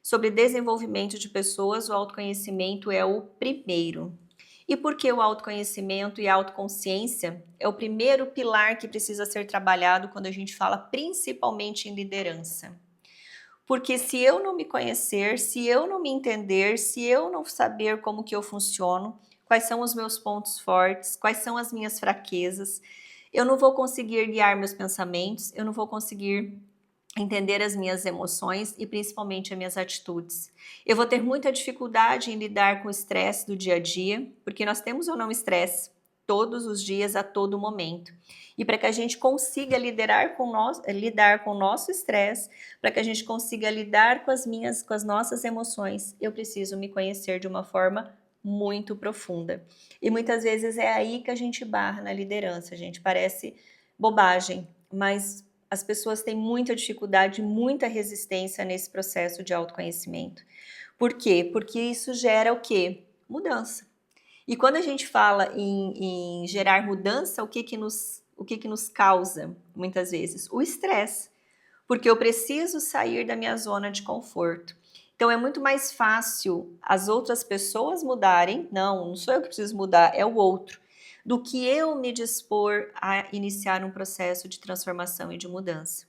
sobre desenvolvimento de pessoas, o autoconhecimento é o primeiro. E por que o autoconhecimento e a autoconsciência é o primeiro pilar que precisa ser trabalhado quando a gente fala principalmente em liderança? Porque se eu não me conhecer, se eu não me entender, se eu não saber como que eu funciono, quais são os meus pontos fortes, quais são as minhas fraquezas, eu não vou conseguir guiar meus pensamentos, eu não vou conseguir entender as minhas emoções e principalmente as minhas atitudes. Eu vou ter muita dificuldade em lidar com o estresse do dia a dia, porque nós temos ou não estresse todos os dias, a todo momento. E para que a gente consiga lidar com o nosso estresse, para que a gente consiga lidar com as nossas emoções, eu preciso me conhecer de uma forma muito profunda. E muitas vezes é aí que a gente barra na liderança, gente. Parece bobagem, mas as pessoas têm muita dificuldade, muita resistência nesse processo de autoconhecimento. Por quê? Porque isso gera o quê? Mudança. E quando a gente fala em gerar mudança, o que nos causa, muitas vezes? O estresse. Porque eu preciso sair da minha zona de conforto. Então, é muito mais fácil as outras pessoas mudarem, não sou eu que preciso mudar, é o outro, do que eu me dispor a iniciar um processo de transformação e de mudança.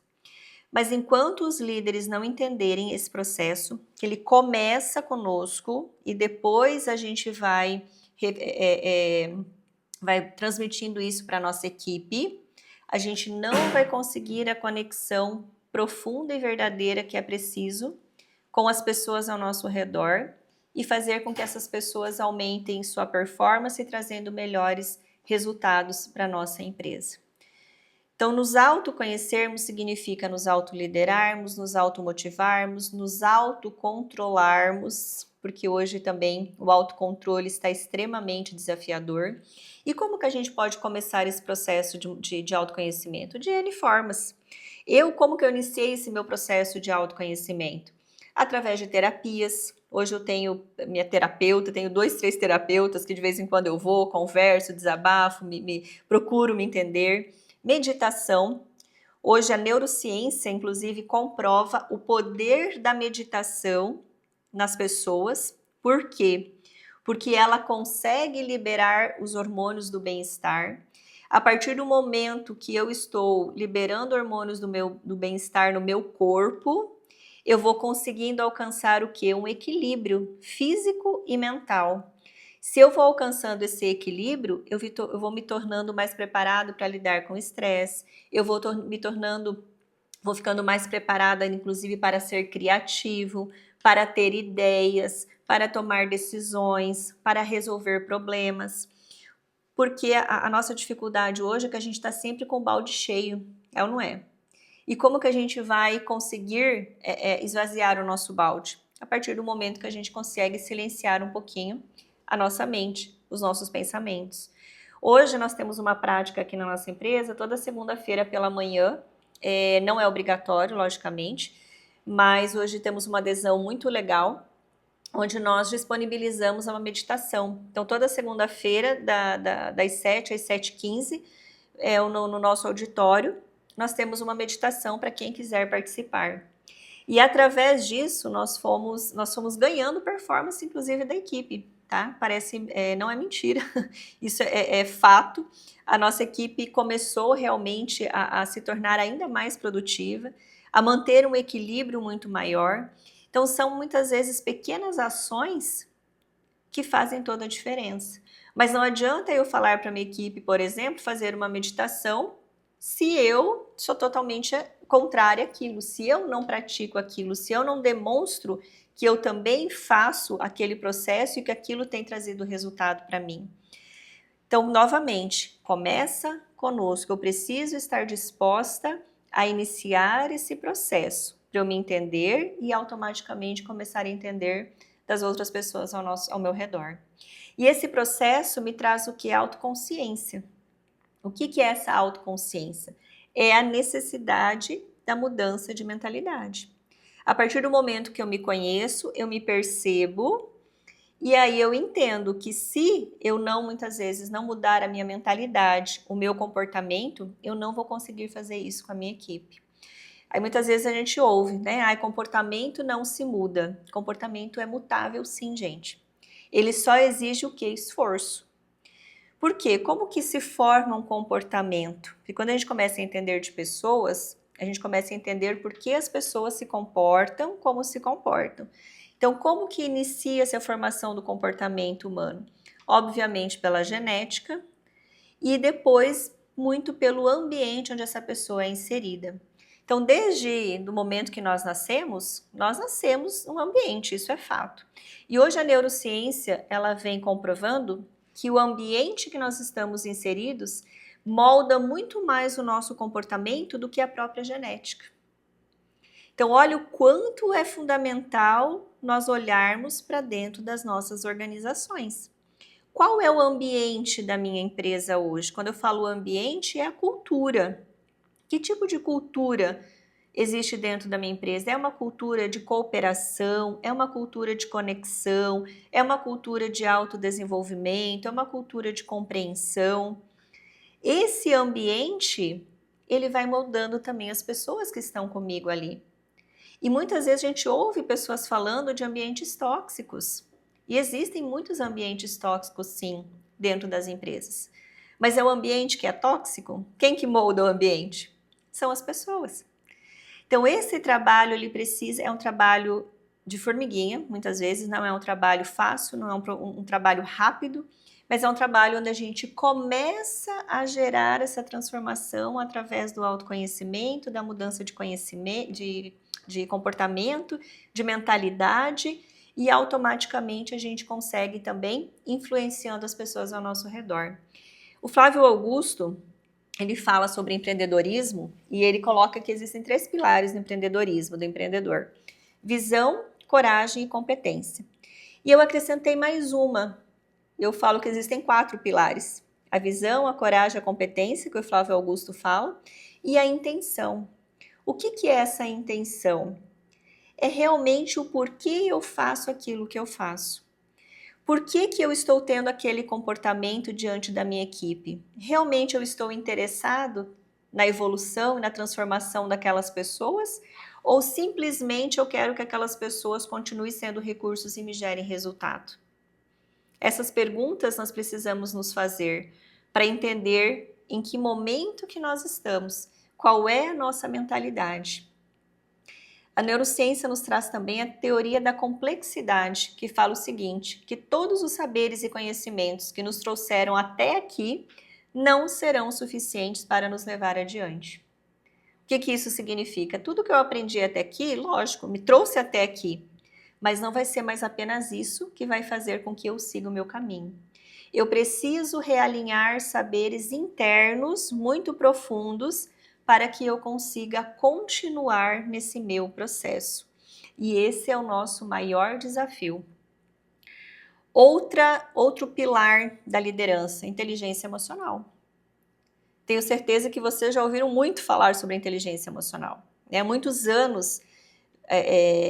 Mas enquanto os líderes não entenderem esse processo, que ele começa conosco e depois a gente vai transmitindo isso para a nossa equipe, a gente não vai conseguir a conexão profunda e verdadeira que é preciso com as pessoas ao nosso redor e fazer com que essas pessoas aumentem sua performance, trazendo melhores resultados para a nossa empresa. Então, nos autoconhecermos significa nos autoliderarmos, nos automotivarmos, nos autocontrolarmos, porque hoje também o autocontrole está extremamente desafiador. E como que a gente pode começar esse processo de autoconhecimento? De N formas. Como que eu iniciei esse meu processo de autoconhecimento? Através de terapias. Hoje eu tenho minha terapeuta, tenho 2, 3 terapeutas que de vez em quando eu vou, converso, desabafo, procuro me entender. Meditação. Hoje a neurociência, inclusive, comprova o poder da meditação nas pessoas. Por quê? Porque ela consegue liberar os hormônios do bem-estar. A partir do momento que eu estou liberando hormônios do bem-estar no meu corpo, eu vou conseguindo alcançar o quê? Um equilíbrio físico e mental. Se eu vou alcançando esse equilíbrio, eu vou me tornando mais preparado para lidar com o estresse, eu vou ficando mais preparada, inclusive, para ser criativo, para ter ideias, para tomar decisões, para resolver problemas. Porque a nossa dificuldade hoje é que a gente está sempre com o balde cheio, é ou não é? E como que a gente vai conseguir esvaziar o nosso balde? A partir do momento que a gente consegue silenciar um pouquinho a nossa mente, os nossos pensamentos. Hoje nós temos uma prática aqui na nossa empresa, toda segunda-feira pela manhã, não é obrigatório, logicamente, mas hoje temos uma adesão muito legal, onde nós disponibilizamos uma meditação. Então, toda segunda-feira, das 7 às 7h15, no nosso auditório, nós temos uma meditação para quem quiser participar. E através disso, nós fomos ganhando performance, inclusive, da equipe, tá? Parece, não é mentira, isso é fato. A nossa equipe começou realmente a se tornar ainda mais produtiva, a manter um equilíbrio muito maior. Então, são muitas vezes pequenas ações que fazem toda a diferença. Mas não adianta eu falar para minha equipe, por exemplo, fazer uma meditação se eu sou totalmente contrária àquilo, se eu não pratico aquilo, se eu não demonstro que eu também faço aquele processo e que aquilo tem trazido resultado para mim. Então, novamente, começa conosco. Eu preciso estar disposta a iniciar esse processo para eu me entender e automaticamente começar a entender das outras pessoas ao meu redor. E esse processo me traz o que? Autoconsciência. O que é essa autoconsciência? É a necessidade da mudança de mentalidade. A partir do momento que eu me conheço, eu me percebo, e aí eu entendo que se eu muitas vezes não mudar a minha mentalidade, o meu comportamento, eu não vou conseguir fazer isso com a minha equipe. Aí muitas vezes a gente ouve, né? Comportamento não se muda. Comportamento é mutável sim, gente. Ele só exige o quê? Esforço. Por quê? Como que se forma um comportamento? Porque quando a gente começa a entender de pessoas, a gente começa a entender por que as pessoas se comportam como se comportam. Então, como que inicia-se a formação do comportamento humano? Obviamente pela genética e depois muito pelo ambiente onde essa pessoa é inserida. Então, desde o momento que nós nascemos num ambiente, isso é fato. E hoje a neurociência, ela vem comprovando que o ambiente que nós estamos inseridos molda muito mais o nosso comportamento do que a própria genética. Então, olha o quanto é fundamental nós olharmos para dentro das nossas organizações. Qual é o ambiente da minha empresa hoje? Quando eu falo ambiente, é a cultura. Que tipo de cultura existe dentro da minha empresa? É uma cultura de cooperação? É uma cultura de conexão? É uma cultura de autodesenvolvimento? É uma cultura de compreensão? Esse ambiente, ele vai moldando também as pessoas que estão comigo ali. E muitas vezes a gente ouve pessoas falando de ambientes tóxicos. E existem muitos ambientes tóxicos, sim, dentro das empresas. Mas é o ambiente que é tóxico? Quem que molda o ambiente? São as pessoas. Então, esse trabalho, ele é um trabalho de formiguinha, muitas vezes, não é um trabalho fácil, não é um trabalho rápido, mas é um trabalho onde a gente começa a gerar essa transformação através do autoconhecimento, da mudança de conhecimento, de comportamento, de mentalidade, e automaticamente a gente consegue também influenciando as pessoas ao nosso redor. O Flávio Augusto, ele fala sobre empreendedorismo e ele coloca que existem 3 pilares no empreendedorismo, do empreendedor: visão, coragem e competência. E eu acrescentei mais uma. Eu falo que existem 4 pilares: a visão, a coragem, a competência, que o Flávio Augusto fala, e a intenção. O que é essa intenção? É realmente o porquê eu faço aquilo que eu faço. Por que eu estou tendo aquele comportamento diante da minha equipe? Realmente eu estou interessado na evolução e na transformação daquelas pessoas? Ou simplesmente eu quero que aquelas pessoas continuem sendo recursos e me gerem resultado? Essas perguntas nós precisamos nos fazer para entender em que momento que nós estamos, qual é a nossa mentalidade. A neurociência nos traz também a teoria da complexidade, que fala o seguinte, que todos os saberes e conhecimentos que nos trouxeram até aqui não serão suficientes para nos levar adiante. O que isso significa? Tudo que eu aprendi até aqui, lógico, me trouxe até aqui, mas não vai ser mais apenas isso que vai fazer com que eu siga o meu caminho. Eu preciso realinhar saberes internos muito profundos para que eu consiga continuar nesse meu processo. E esse é o nosso maior desafio. Outro pilar da liderança, inteligência emocional. Tenho certeza que vocês já ouviram muito falar sobre inteligência emocional. Há muitos anos,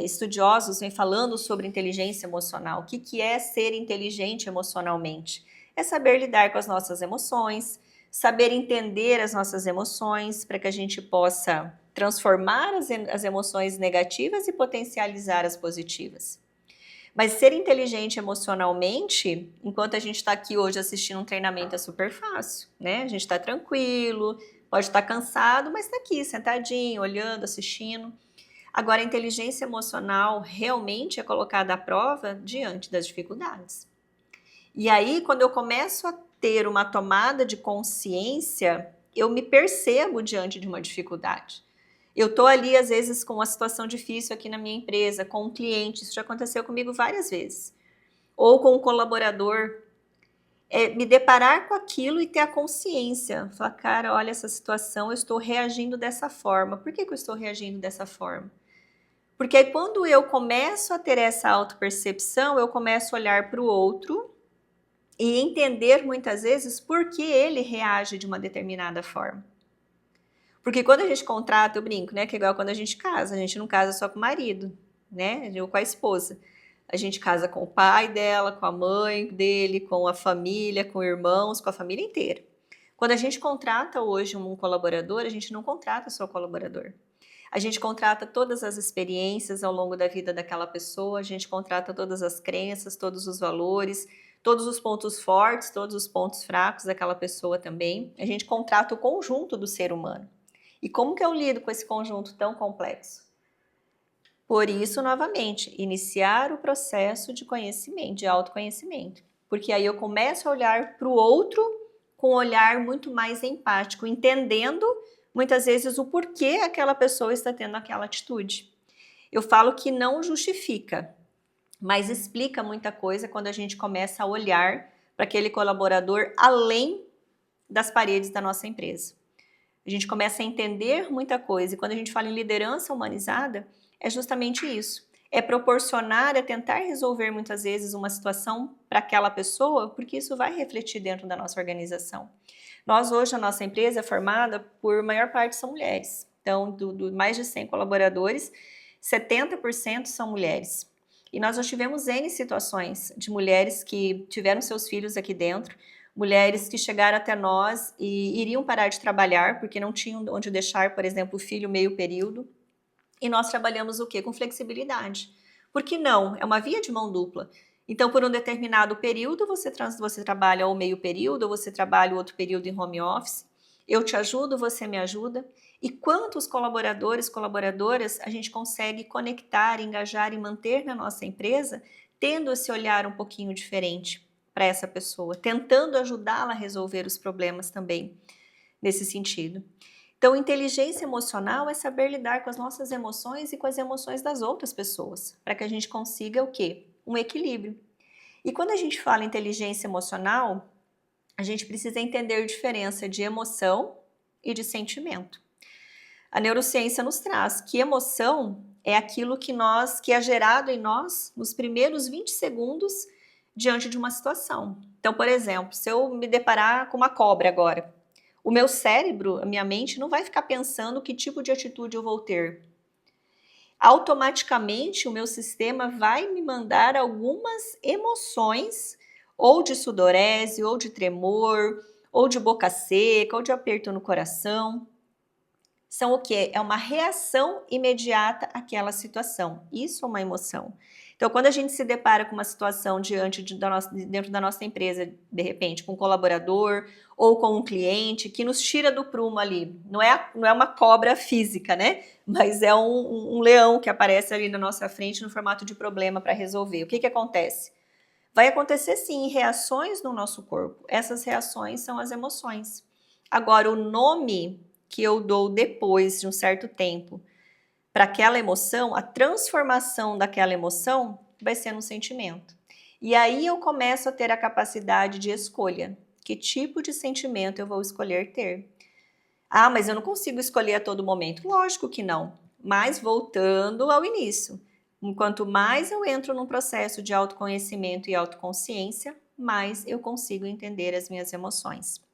estudiosos vêm falando sobre inteligência emocional. O que é ser inteligente emocionalmente? É saber lidar com as nossas emoções, saber entender as nossas emoções para que a gente possa transformar as emoções negativas e potencializar as positivas. Mas ser inteligente emocionalmente, enquanto a gente está aqui hoje assistindo um treinamento, é super fácil, né? A gente está tranquilo, pode estar cansado, mas está aqui, sentadinho, olhando, assistindo. Agora, a inteligência emocional realmente é colocada à prova diante das dificuldades. E aí, quando eu começo a ter uma tomada de consciência, eu me percebo diante de uma dificuldade. Eu estou ali, às vezes, com uma situação difícil aqui na minha empresa, com um cliente, isso já aconteceu comigo várias vezes. Ou com um colaborador, me deparar com aquilo e ter a consciência. Falar, cara, olha essa situação, eu estou reagindo dessa forma. Por que eu estou reagindo dessa forma? Porque aí, quando eu começo a ter essa autopercepção, eu começo a olhar para o outro e entender muitas vezes por que ele reage de uma determinada forma. Porque quando a gente contrata, eu brinco, né? Que é igual quando a gente não casa só com o marido, né? Ou com a esposa. A gente casa com o pai dela, com a mãe dele, com a família, com irmãos, com a família inteira. Quando a gente contrata hoje um colaborador, a gente não contrata só o colaborador. A gente contrata todas as experiências ao longo da vida daquela pessoa, a gente contrata todas as crenças, todos os valores, todos os pontos fortes, todos os pontos fracos daquela pessoa também. A gente contrata o conjunto do ser humano. E como que eu lido com esse conjunto tão complexo? Por isso, novamente, iniciar o processo de conhecimento, de autoconhecimento. Porque aí eu começo a olhar para o outro com um olhar muito mais empático, entendendo muitas vezes o porquê aquela pessoa está tendo aquela atitude. Eu falo que não justifica, mas explica muita coisa quando a gente começa a olhar para aquele colaborador além das paredes da nossa empresa. A gente começa a entender muita coisa, e quando a gente fala em liderança humanizada, é justamente isso. É proporcionar, é tentar resolver muitas vezes uma situação para aquela pessoa, porque isso vai refletir dentro da nossa organização. Nós hoje, a nossa empresa é formada por maior parte são mulheres. Então, do mais de 100 colaboradores, 70% são mulheres. E nós já tivemos N situações de mulheres que tiveram seus filhos aqui dentro, mulheres que chegaram até nós e iriam parar de trabalhar porque não tinham onde deixar, por exemplo, o filho meio período. E nós trabalhamos o quê? Com flexibilidade. Por que não? É uma via de mão dupla. Então, por um determinado período, você trabalha o meio período, ou você trabalha o outro período em home office. Eu te ajudo, você me ajuda. E quantos colaboradores, colaboradoras a gente consegue conectar, engajar e manter na nossa empresa, tendo esse olhar um pouquinho diferente para essa pessoa, tentando ajudá-la a resolver os problemas também nesse sentido. Então, inteligência emocional é saber lidar com as nossas emoções e com as emoções das outras pessoas, para que a gente consiga o quê? Um equilíbrio. E quando a gente fala em inteligência emocional, a gente precisa entender a diferença de emoção e de sentimento. A neurociência nos traz que emoção é aquilo que é gerado em nós nos primeiros 20 segundos diante de uma situação. Então, por exemplo, se eu me deparar com uma cobra agora, o meu cérebro, a minha mente não vai ficar pensando que tipo de atitude eu vou ter. Automaticamente o meu sistema vai me mandar algumas emoções, ou de sudorese, ou de tremor, ou de boca seca, ou de aperto no coração. São o quê? É uma reação imediata àquela situação. Isso é uma emoção. Então, quando a gente se depara com uma situação dentro da nossa empresa, de repente, com um colaborador ou com um cliente que nos tira do prumo ali, não é uma cobra física, né? Mas é um leão que aparece ali na nossa frente no formato de problema para resolver. O que acontece? Vai acontecer sim reações no nosso corpo. Essas reações são as emoções. Agora, o nome que eu dou depois de um certo tempo para aquela emoção, a transformação daquela emoção vai ser no sentimento. E aí eu começo a ter a capacidade de escolha. Que tipo de sentimento eu vou escolher ter? Ah, mas eu não consigo escolher a todo momento. Lógico que não. Mas voltando ao início, quanto mais eu entro num processo de autoconhecimento e autoconsciência, mais eu consigo entender as minhas emoções.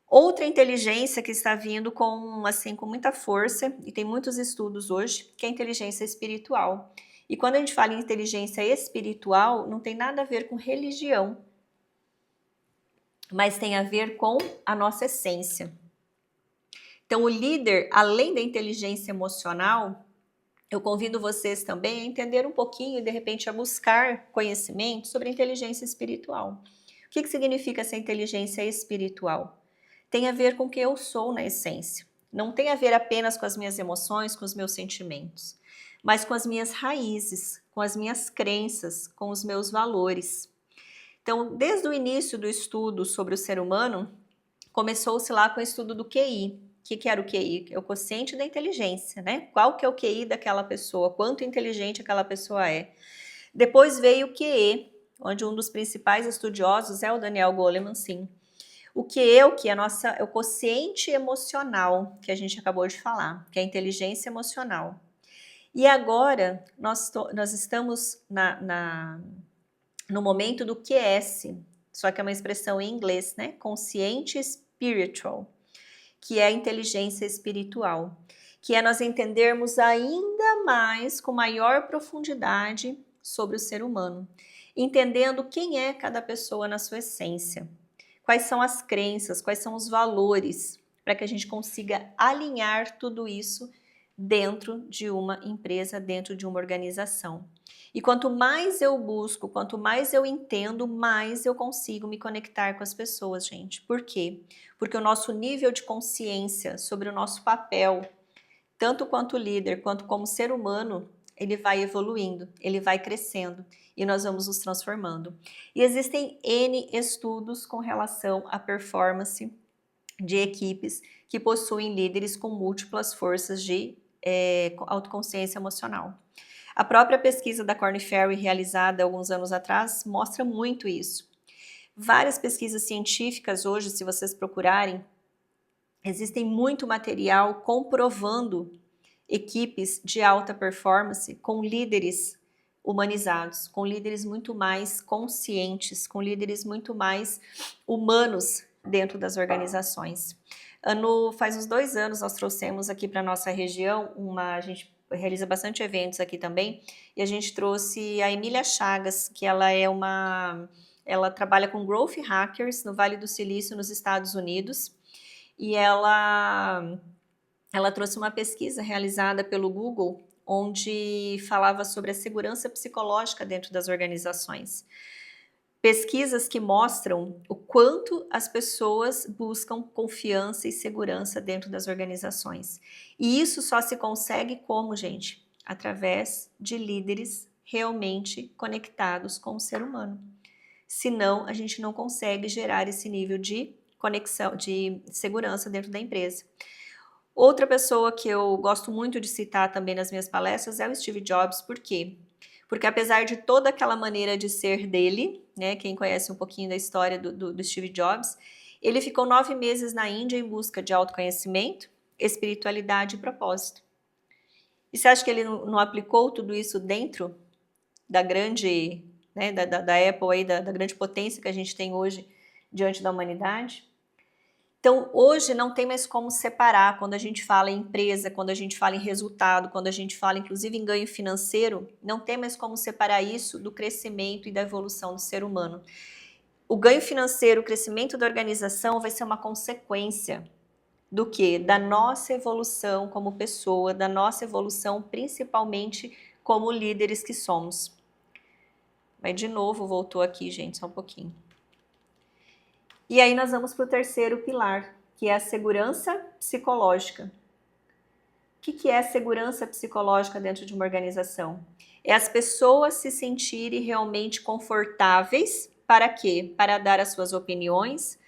Outra inteligência que está vindo com muita força, e tem muitos estudos hoje, que é a inteligência espiritual. E quando a gente fala em inteligência espiritual, não tem nada a ver com religião, mas tem a ver com a nossa essência. Então, o líder, além da inteligência emocional, eu convido vocês também a entender um pouquinho e, de repente, a buscar conhecimento sobre a inteligência espiritual. O que significa essa inteligência espiritual? Tem a ver com o que eu sou na essência. Não tem a ver apenas com as minhas emoções, com os meus sentimentos, mas com as minhas raízes, com as minhas crenças, com os meus valores. Então, desde o início do estudo sobre o ser humano, começou-se lá com o estudo do QI. O que era o QI? É o quociente da inteligência, né? Qual que é o QI daquela pessoa? Quanto inteligente aquela pessoa é? Depois veio o QE, onde um dos principais estudiosos é o Daniel Goleman, sim. O QE é o quociente emocional, que a gente acabou de falar, que é a inteligência emocional. E agora, nós estamos no momento do QS, só que é uma expressão em inglês, né? Consciente spiritual, que é a inteligência espiritual, que é nós entendermos ainda mais, com maior profundidade, sobre o ser humano, entendendo quem é cada pessoa na sua essência, quais são as crenças, quais são os valores, para que a gente consiga alinhar tudo isso dentro de uma empresa, dentro de uma organização. E quanto mais eu busco, quanto mais eu entendo, mais eu consigo me conectar com as pessoas, gente. Por quê? Porque o nosso nível de consciência sobre o nosso papel, tanto quanto líder, quanto como ser humano, ele vai evoluindo, ele vai crescendo e nós vamos nos transformando. E existem N estudos com relação à performance de equipes que possuem líderes com múltiplas forças de autoconsciência emocional. A própria pesquisa da Korn Ferry, realizada alguns anos atrás, mostra muito isso. Várias pesquisas científicas hoje, se vocês procurarem, existem muito material comprovando equipes de alta performance com líderes humanizados, com líderes muito mais conscientes, com líderes muito mais humanos dentro das organizações. Faz uns 2 anos nós trouxemos aqui para a nossa região, a gente realiza bastante eventos aqui também, e a gente trouxe a Emília Chagas, que ela trabalha com Growth Hackers no Vale do Silício, nos Estados Unidos, e ela trouxe uma pesquisa realizada pelo Google, onde falava sobre a segurança psicológica dentro das organizações. pesquisas que mostram o quanto as pessoas buscam confiança e segurança dentro das organizações. E isso só se consegue como, gente? Através de líderes realmente conectados com o ser humano. Senão, a gente não consegue gerar esse nível de conexão, de segurança dentro da empresa. Outra pessoa que eu gosto muito de citar também nas minhas palestras é o Steve Jobs. Por quê? Porque apesar de toda aquela maneira de ser dele, né, quem conhece um pouquinho da história do Steve Jobs, ele ficou 9 meses na Índia em busca de autoconhecimento, espiritualidade e propósito. E você acha que ele não aplicou tudo isso dentro da grande, né, da Apple, aí, da grande potência que a gente tem hoje diante da humanidade? Então, hoje não tem mais como separar quando a gente fala em empresa, quando a gente fala em resultado, quando a gente fala inclusive em ganho financeiro, não tem mais como separar isso do crescimento e da evolução do ser humano. O ganho financeiro, o crescimento da organização vai ser uma consequência do quê? Da nossa evolução como pessoa, da nossa evolução principalmente como líderes que somos. Mas de novo voltou aqui, gente, só um pouquinho. E aí nós vamos para o terceiro pilar, que é a segurança psicológica. O que é a segurança psicológica dentro de uma organização? É as pessoas se sentirem realmente confortáveis para quê? Para dar as suas opiniões,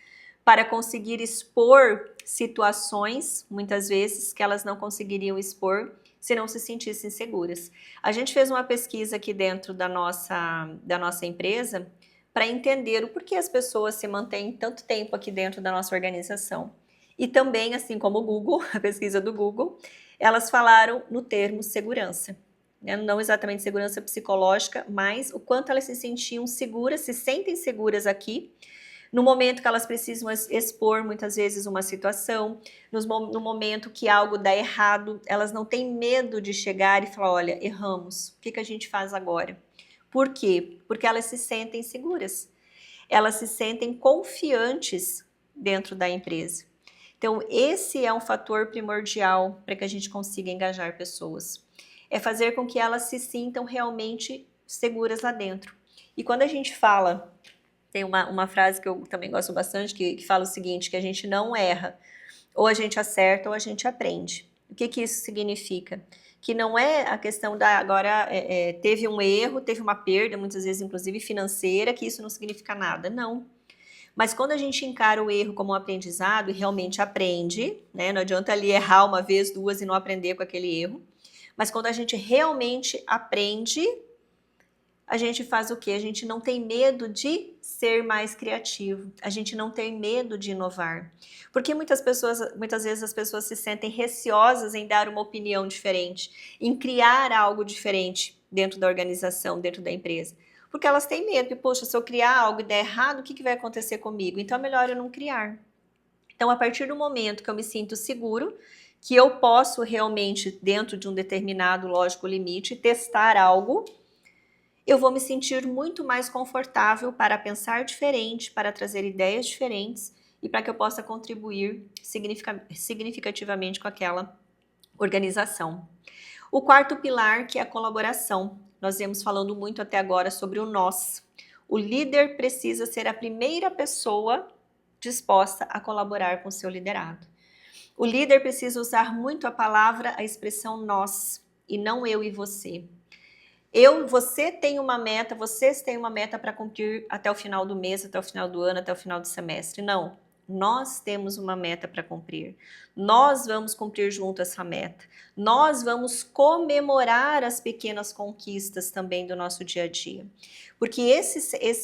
para conseguir expor situações, muitas vezes, que elas não conseguiriam expor se não se sentissem seguras. A gente fez uma pesquisa aqui dentro da nossa empresa para entender o porquê as pessoas se mantêm tanto tempo aqui dentro da nossa organização. E também, assim como o Google, a pesquisa do Google, elas falaram no termo segurança. Não exatamente segurança psicológica, mas o quanto elas se sentiam seguras, se sentem seguras aqui, no momento que elas precisam expor muitas vezes uma situação, no momento que algo dá errado, elas não têm medo de chegar e falar, olha, erramos, o que a gente faz agora? Por quê? Porque elas se sentem seguras, elas se sentem confiantes dentro da empresa. Então, esse é um fator primordial para que a gente consiga engajar pessoas. É fazer com que elas se sintam realmente seguras lá dentro. E quando a gente fala, tem uma frase que eu também gosto bastante, que fala o seguinte, que a gente não erra, ou a gente acerta ou a gente aprende. O que isso significa? Que não é a questão da agora teve um erro, teve uma perda, muitas vezes inclusive financeira, que isso não significa nada, não. Mas quando a gente encara o erro como um aprendizado e realmente aprende, né, não adianta ali errar uma vez, duas e não aprender com aquele erro, mas quando a gente realmente aprende, a gente faz o quê? A gente não tem medo de ser mais criativo, a gente não tem medo de inovar. Porque muitas vezes as pessoas se sentem receosas em dar uma opinião diferente, em criar algo diferente dentro da organização, dentro da empresa. Porque elas têm medo, e, poxa, se eu criar algo e der errado, o que vai acontecer comigo? Então é melhor eu não criar. Então, a partir do momento que eu me sinto seguro, que eu posso realmente, dentro de um determinado, lógico, limite, testar algo, eu vou me sentir muito mais confortável para pensar diferente, para trazer ideias diferentes e para que eu possa contribuir significativamente com aquela organização. O quarto pilar, que é a colaboração. Nós viemos falando muito até agora sobre o nós. O líder precisa ser a primeira pessoa disposta a colaborar com o seu liderado. O líder precisa usar muito a palavra, a expressão nós, e não eu e você. Você tem uma meta, vocês têm uma meta para cumprir até o final do mês, até o final do ano, até o final do semestre. Não, nós temos uma meta para cumprir. Nós vamos cumprir junto essa meta. Nós vamos comemorar as pequenas conquistas também do nosso dia a dia. Porque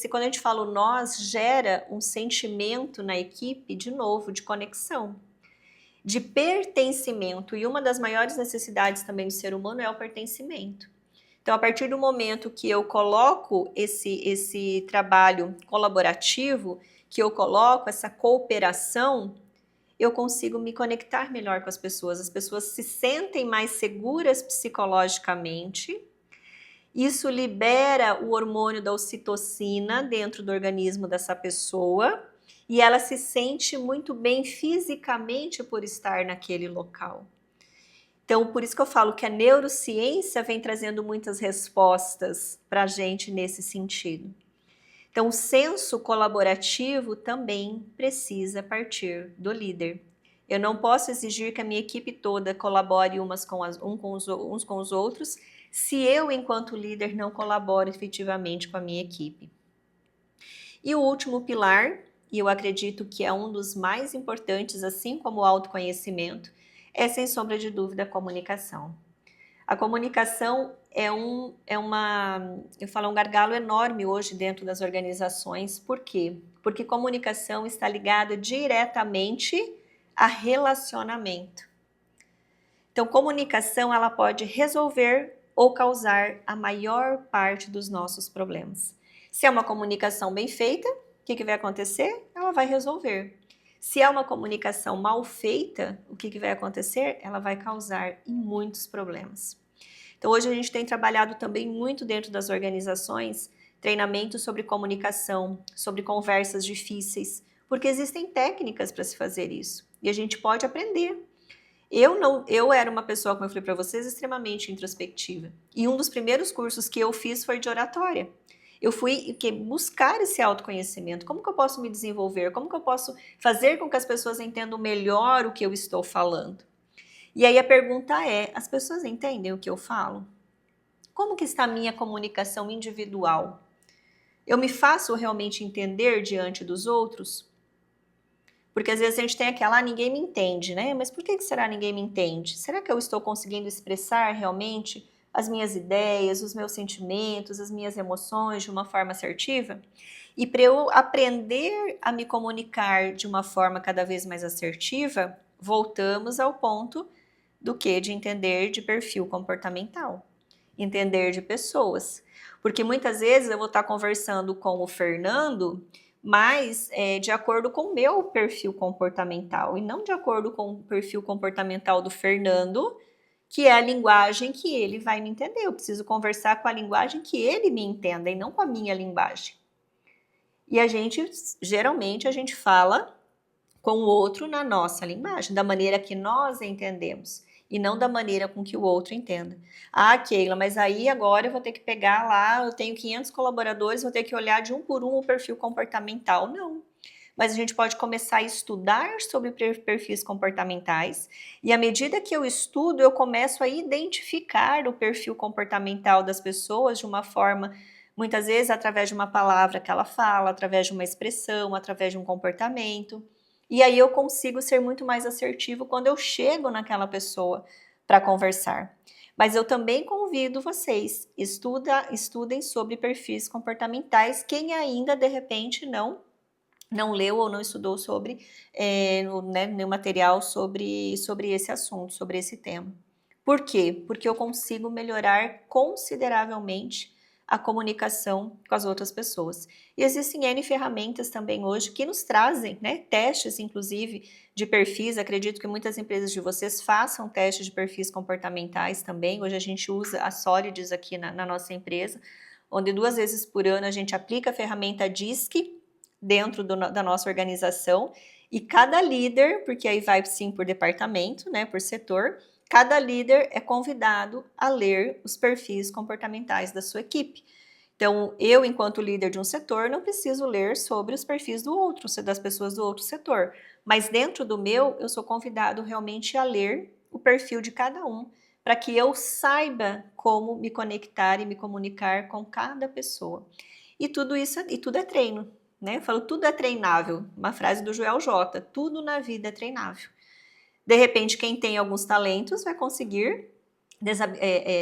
quando a gente fala o nós, gera um sentimento na equipe, de novo, de conexão, de pertencimento. E uma das maiores necessidades também do ser humano é o pertencimento. Então, a partir do momento que eu coloco esse trabalho colaborativo, que eu coloco essa cooperação, eu consigo me conectar melhor com as pessoas se sentem mais seguras psicologicamente, isso libera o hormônio da ocitocina dentro do organismo dessa pessoa e ela se sente muito bem fisicamente por estar naquele local. Então, por isso que eu falo que a neurociência vem trazendo muitas respostas para a gente nesse sentido. Então, o senso colaborativo também precisa partir do líder. Eu não posso exigir que a minha equipe toda colabore uns com os outros se eu, enquanto líder, não colaboro efetivamente com a minha equipe. E o último pilar, e eu acredito que é um dos mais importantes, assim como o autoconhecimento, é, sem sombra de dúvida, a comunicação. A comunicação um gargalo enorme hoje dentro das organizações. Por quê? Porque comunicação está ligada diretamente a relacionamento. Então, comunicação, ela pode resolver ou causar a maior parte dos nossos problemas. Se é uma comunicação bem feita, o que vai acontecer? Ela vai resolver. Se é uma comunicação mal feita, o que vai acontecer? Ela vai causar muitos problemas. Então, hoje a gente tem trabalhado também muito dentro das organizações, treinamentos sobre comunicação, sobre conversas difíceis, porque existem técnicas para se fazer isso e a gente pode aprender. Eu era uma pessoa, como eu falei para vocês, extremamente introspectiva. E um dos primeiros cursos que eu fiz foi de oratória. Eu fui buscar esse autoconhecimento. Como que eu posso me desenvolver? Como que eu posso fazer com que as pessoas entendam melhor o que eu estou falando? E aí a pergunta é, as pessoas entendem o que eu falo? Como que está a minha comunicação individual? Eu me faço realmente entender diante dos outros? Porque às vezes a gente tem aquela, ninguém me entende, né? Mas por que será ninguém me entende? Será que eu estou conseguindo expressar realmente as minhas ideias, os meus sentimentos, as minhas emoções de uma forma assertiva? E para eu aprender a me comunicar de uma forma cada vez mais assertiva, voltamos ao ponto do que de entender de perfil comportamental, entender de pessoas. Porque muitas vezes eu vou estar conversando com o Fernando, mas de acordo com o meu perfil comportamental e não de acordo com o perfil comportamental do Fernando, que é a linguagem que ele vai me entender. Eu preciso conversar com a linguagem que ele me entenda e não com a minha linguagem. E geralmente a gente fala com o outro na nossa linguagem, da maneira que nós entendemos e não da maneira com que o outro entenda. Ah, Keila, mas aí agora eu vou ter que pegar lá, eu tenho 500 colaboradores, vou ter que olhar de um por um o perfil comportamental. Não. Mas a gente pode começar a estudar sobre perfis comportamentais e à medida que eu estudo, eu começo a identificar o perfil comportamental das pessoas de uma forma, muitas vezes através de uma palavra que ela fala, através de uma expressão, através de um comportamento. E aí eu consigo ser muito mais assertivo quando eu chego naquela pessoa para conversar. Mas eu também convido vocês, estudem sobre perfis comportamentais, quem ainda de repente não leu ou não estudou sobre nenhum material sobre esse assunto, sobre esse tema. Por quê? Porque eu consigo melhorar consideravelmente a comunicação com as outras pessoas. E existem N ferramentas também hoje que nos trazem, né, testes, inclusive, de perfis. Acredito que muitas empresas de vocês façam testes de perfis comportamentais também. Hoje a gente usa a Solids aqui na nossa empresa, onde 2 vezes por ano a gente aplica a ferramenta DISC dentro da nossa organização e cada líder, porque aí vai sim por departamento, né, por setor, cada líder é convidado a ler os perfis comportamentais da sua equipe. Então, eu, enquanto líder de um setor, não preciso ler sobre os perfis do outro, das pessoas do outro setor. Mas dentro do meu, eu sou convidado realmente a ler o perfil de cada um, para que eu saiba como me conectar e me comunicar com cada pessoa. E tudo é treino, né? Eu falo, tudo é treinável. Uma frase do Joel J. Tudo na vida é treinável. De repente, quem tem alguns talentos vai conseguir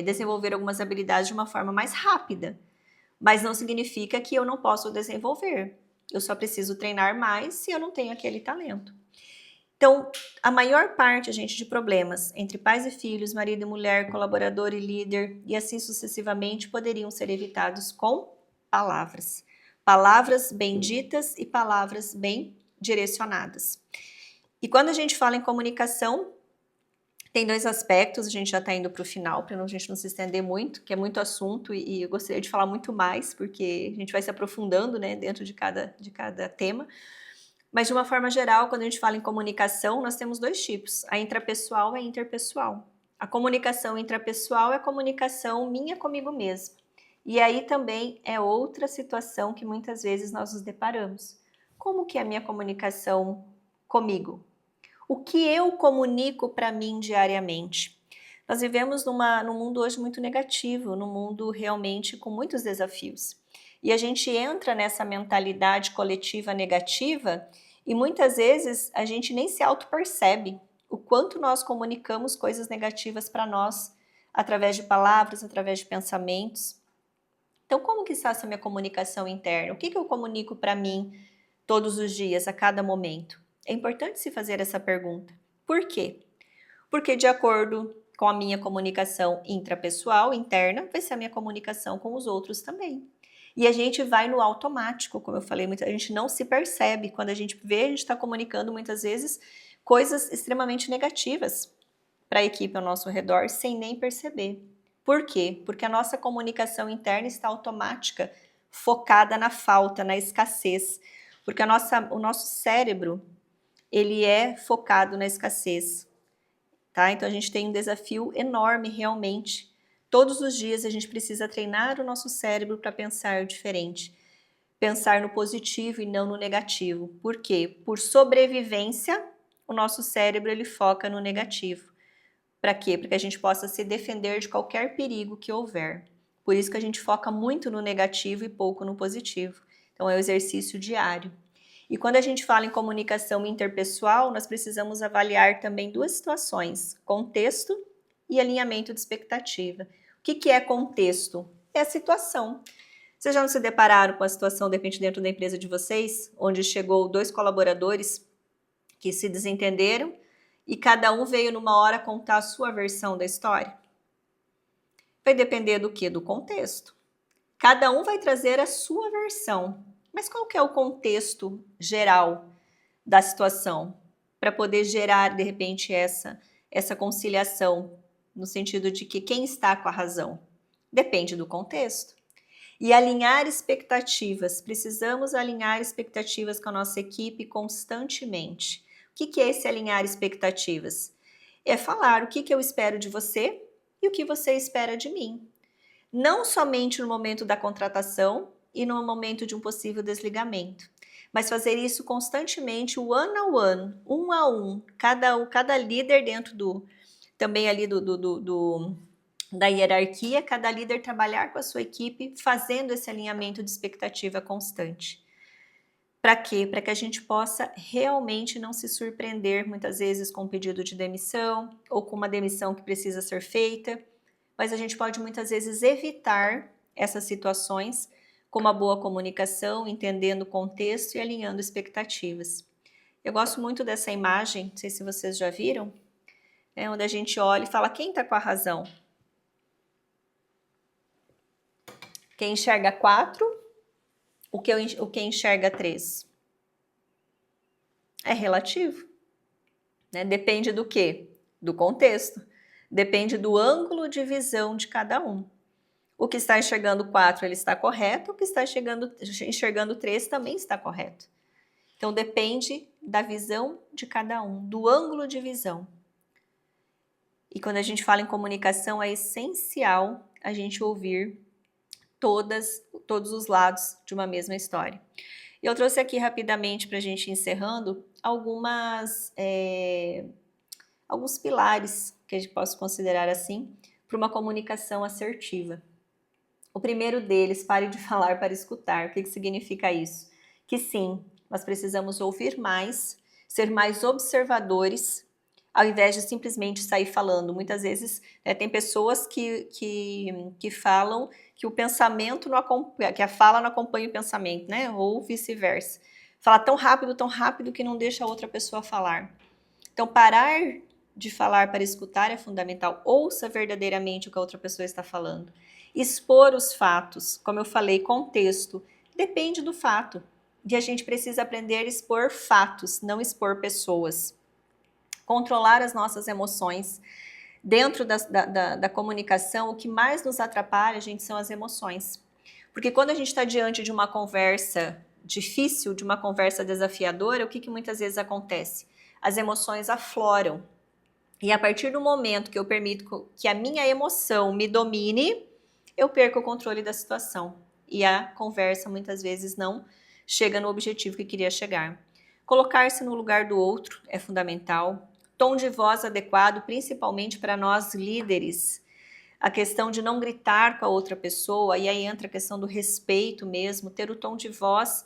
desenvolver algumas habilidades de uma forma mais rápida. Mas não significa que eu não posso desenvolver. Eu só preciso treinar mais se eu não tenho aquele talento. Então, a maior parte, gente, de problemas entre pais e filhos, marido e mulher, colaborador e líder, e assim sucessivamente, poderiam ser evitados com palavras. Palavras bem ditas e palavras bem direcionadas. E quando a gente fala em comunicação, tem 2 aspectos, a gente já está indo para o final, para a gente não se estender muito, que é muito assunto e eu gostaria de falar muito mais, porque a gente vai se aprofundando, né, dentro de cada tema. Mas de uma forma geral, quando a gente fala em comunicação, nós temos 2 tipos, a intrapessoal e a interpessoal. A comunicação intrapessoal é a comunicação minha comigo mesma. E aí também é outra situação que muitas vezes nós nos deparamos. Como que é a minha comunicação comigo? O que eu comunico para mim diariamente? Nós vivemos num mundo hoje muito negativo, num mundo realmente com muitos desafios. E a gente entra nessa mentalidade coletiva negativa e muitas vezes a gente nem se auto-percebe o quanto nós comunicamos coisas negativas para nós através de palavras, através de pensamentos. Então, como que está essa minha comunicação interna? O que eu comunico para mim todos os dias, a cada momento? É importante se fazer essa pergunta. Por quê? Porque de acordo com a minha comunicação intrapessoal, interna, vai ser a minha comunicação com os outros também. E a gente vai no automático, como eu falei, a gente não se percebe. Quando a gente vê, a gente está comunicando muitas vezes coisas extremamente negativas para a equipe ao nosso redor, sem nem perceber. Por quê? Porque a nossa comunicação interna está automática, focada na falta, na escassez. Porque o nosso cérebro, ele é focado na escassez. Tá? Então a gente tem um desafio enorme realmente. Todos os dias a gente precisa treinar o nosso cérebro para pensar diferente. Pensar no positivo e não no negativo. Por quê? Por sobrevivência, o nosso cérebro ele foca no negativo. Para quê? Para que a gente possa se defender de qualquer perigo que houver. Por isso que a gente foca muito no negativo e pouco no positivo. Então é o exercício diário. E quando a gente fala em comunicação interpessoal, nós precisamos avaliar também duas situações: contexto e alinhamento de expectativa. O que é contexto? É a situação. Vocês já não se depararam com a situação, de repente, dentro da empresa de vocês, onde chegou 2 colaboradores que se desentenderam e cada um veio numa hora contar a sua versão da história? Vai depender do quê? Do contexto. Cada um vai trazer a sua versão. Mas qual que é o contexto geral da situação para poder gerar, de repente, essa conciliação, no sentido de que quem está com a razão? Depende do contexto. E alinhar expectativas. Precisamos alinhar expectativas com a nossa equipe constantemente. O que é esse alinhar expectativas? É falar o que eu espero de você e o que você espera de mim. Não somente no momento da contratação e no momento de um possível desligamento, mas fazer isso constantemente, one on one, um a um, cada líder dentro também ali da hierarquia, cada líder trabalhar com a sua equipe, fazendo esse alinhamento de expectativa constante. Para quê? Para que a gente possa realmente não se surpreender muitas vezes com um pedido de demissão ou com uma demissão que precisa ser feita, mas a gente pode muitas vezes evitar essas situações com uma boa comunicação, entendendo o contexto e alinhando expectativas. Eu gosto muito dessa imagem, não sei se vocês já viram, onde a gente olha e fala quem está com a razão. Quem enxerga 4, o que enxerga 3. É relativo, né? Depende do quê? Do contexto. Depende do ângulo de visão de cada um. O que está enxergando 4, ele está correto, o que está enxergando 3 também está correto. Então, depende da visão de cada um, do ângulo de visão. E quando a gente fala em comunicação, é essencial a gente ouvir todos os lados de uma mesma história. Eu trouxe aqui rapidamente para a gente ir encerrando alguns pilares que a gente possa considerar assim para uma comunicação assertiva. O primeiro deles, pare de falar para escutar. O que significa isso? Que sim, nós precisamos ouvir mais, ser mais observadores, ao invés de simplesmente sair falando. Muitas vezes tem pessoas que falam que o pensamento não acompanha, que a fala não acompanha o pensamento, né? Ou vice-versa. Fala tão rápido que não deixa a outra pessoa falar. Então, parar de falar para escutar é fundamental. Ouça verdadeiramente o que a outra pessoa está falando. Expor os fatos, como eu falei, contexto, depende do fato. E a gente precisa aprender a expor fatos, não expor pessoas. Controlar as nossas emoções. Dentro da comunicação, o que mais nos atrapalha, gente, são as emoções. Porque quando a gente está diante de uma conversa difícil, de uma conversa desafiadora, o que muitas vezes acontece? As emoções afloram. E a partir do momento que eu permito que a minha emoção me domine, eu perco o controle da situação e a conversa muitas vezes não chega no objetivo que queria chegar. Colocar-se no lugar do outro é fundamental. Tom de voz adequado, principalmente para nós líderes. A questão de não gritar com a outra pessoa, e aí entra a questão do respeito mesmo, ter o tom de voz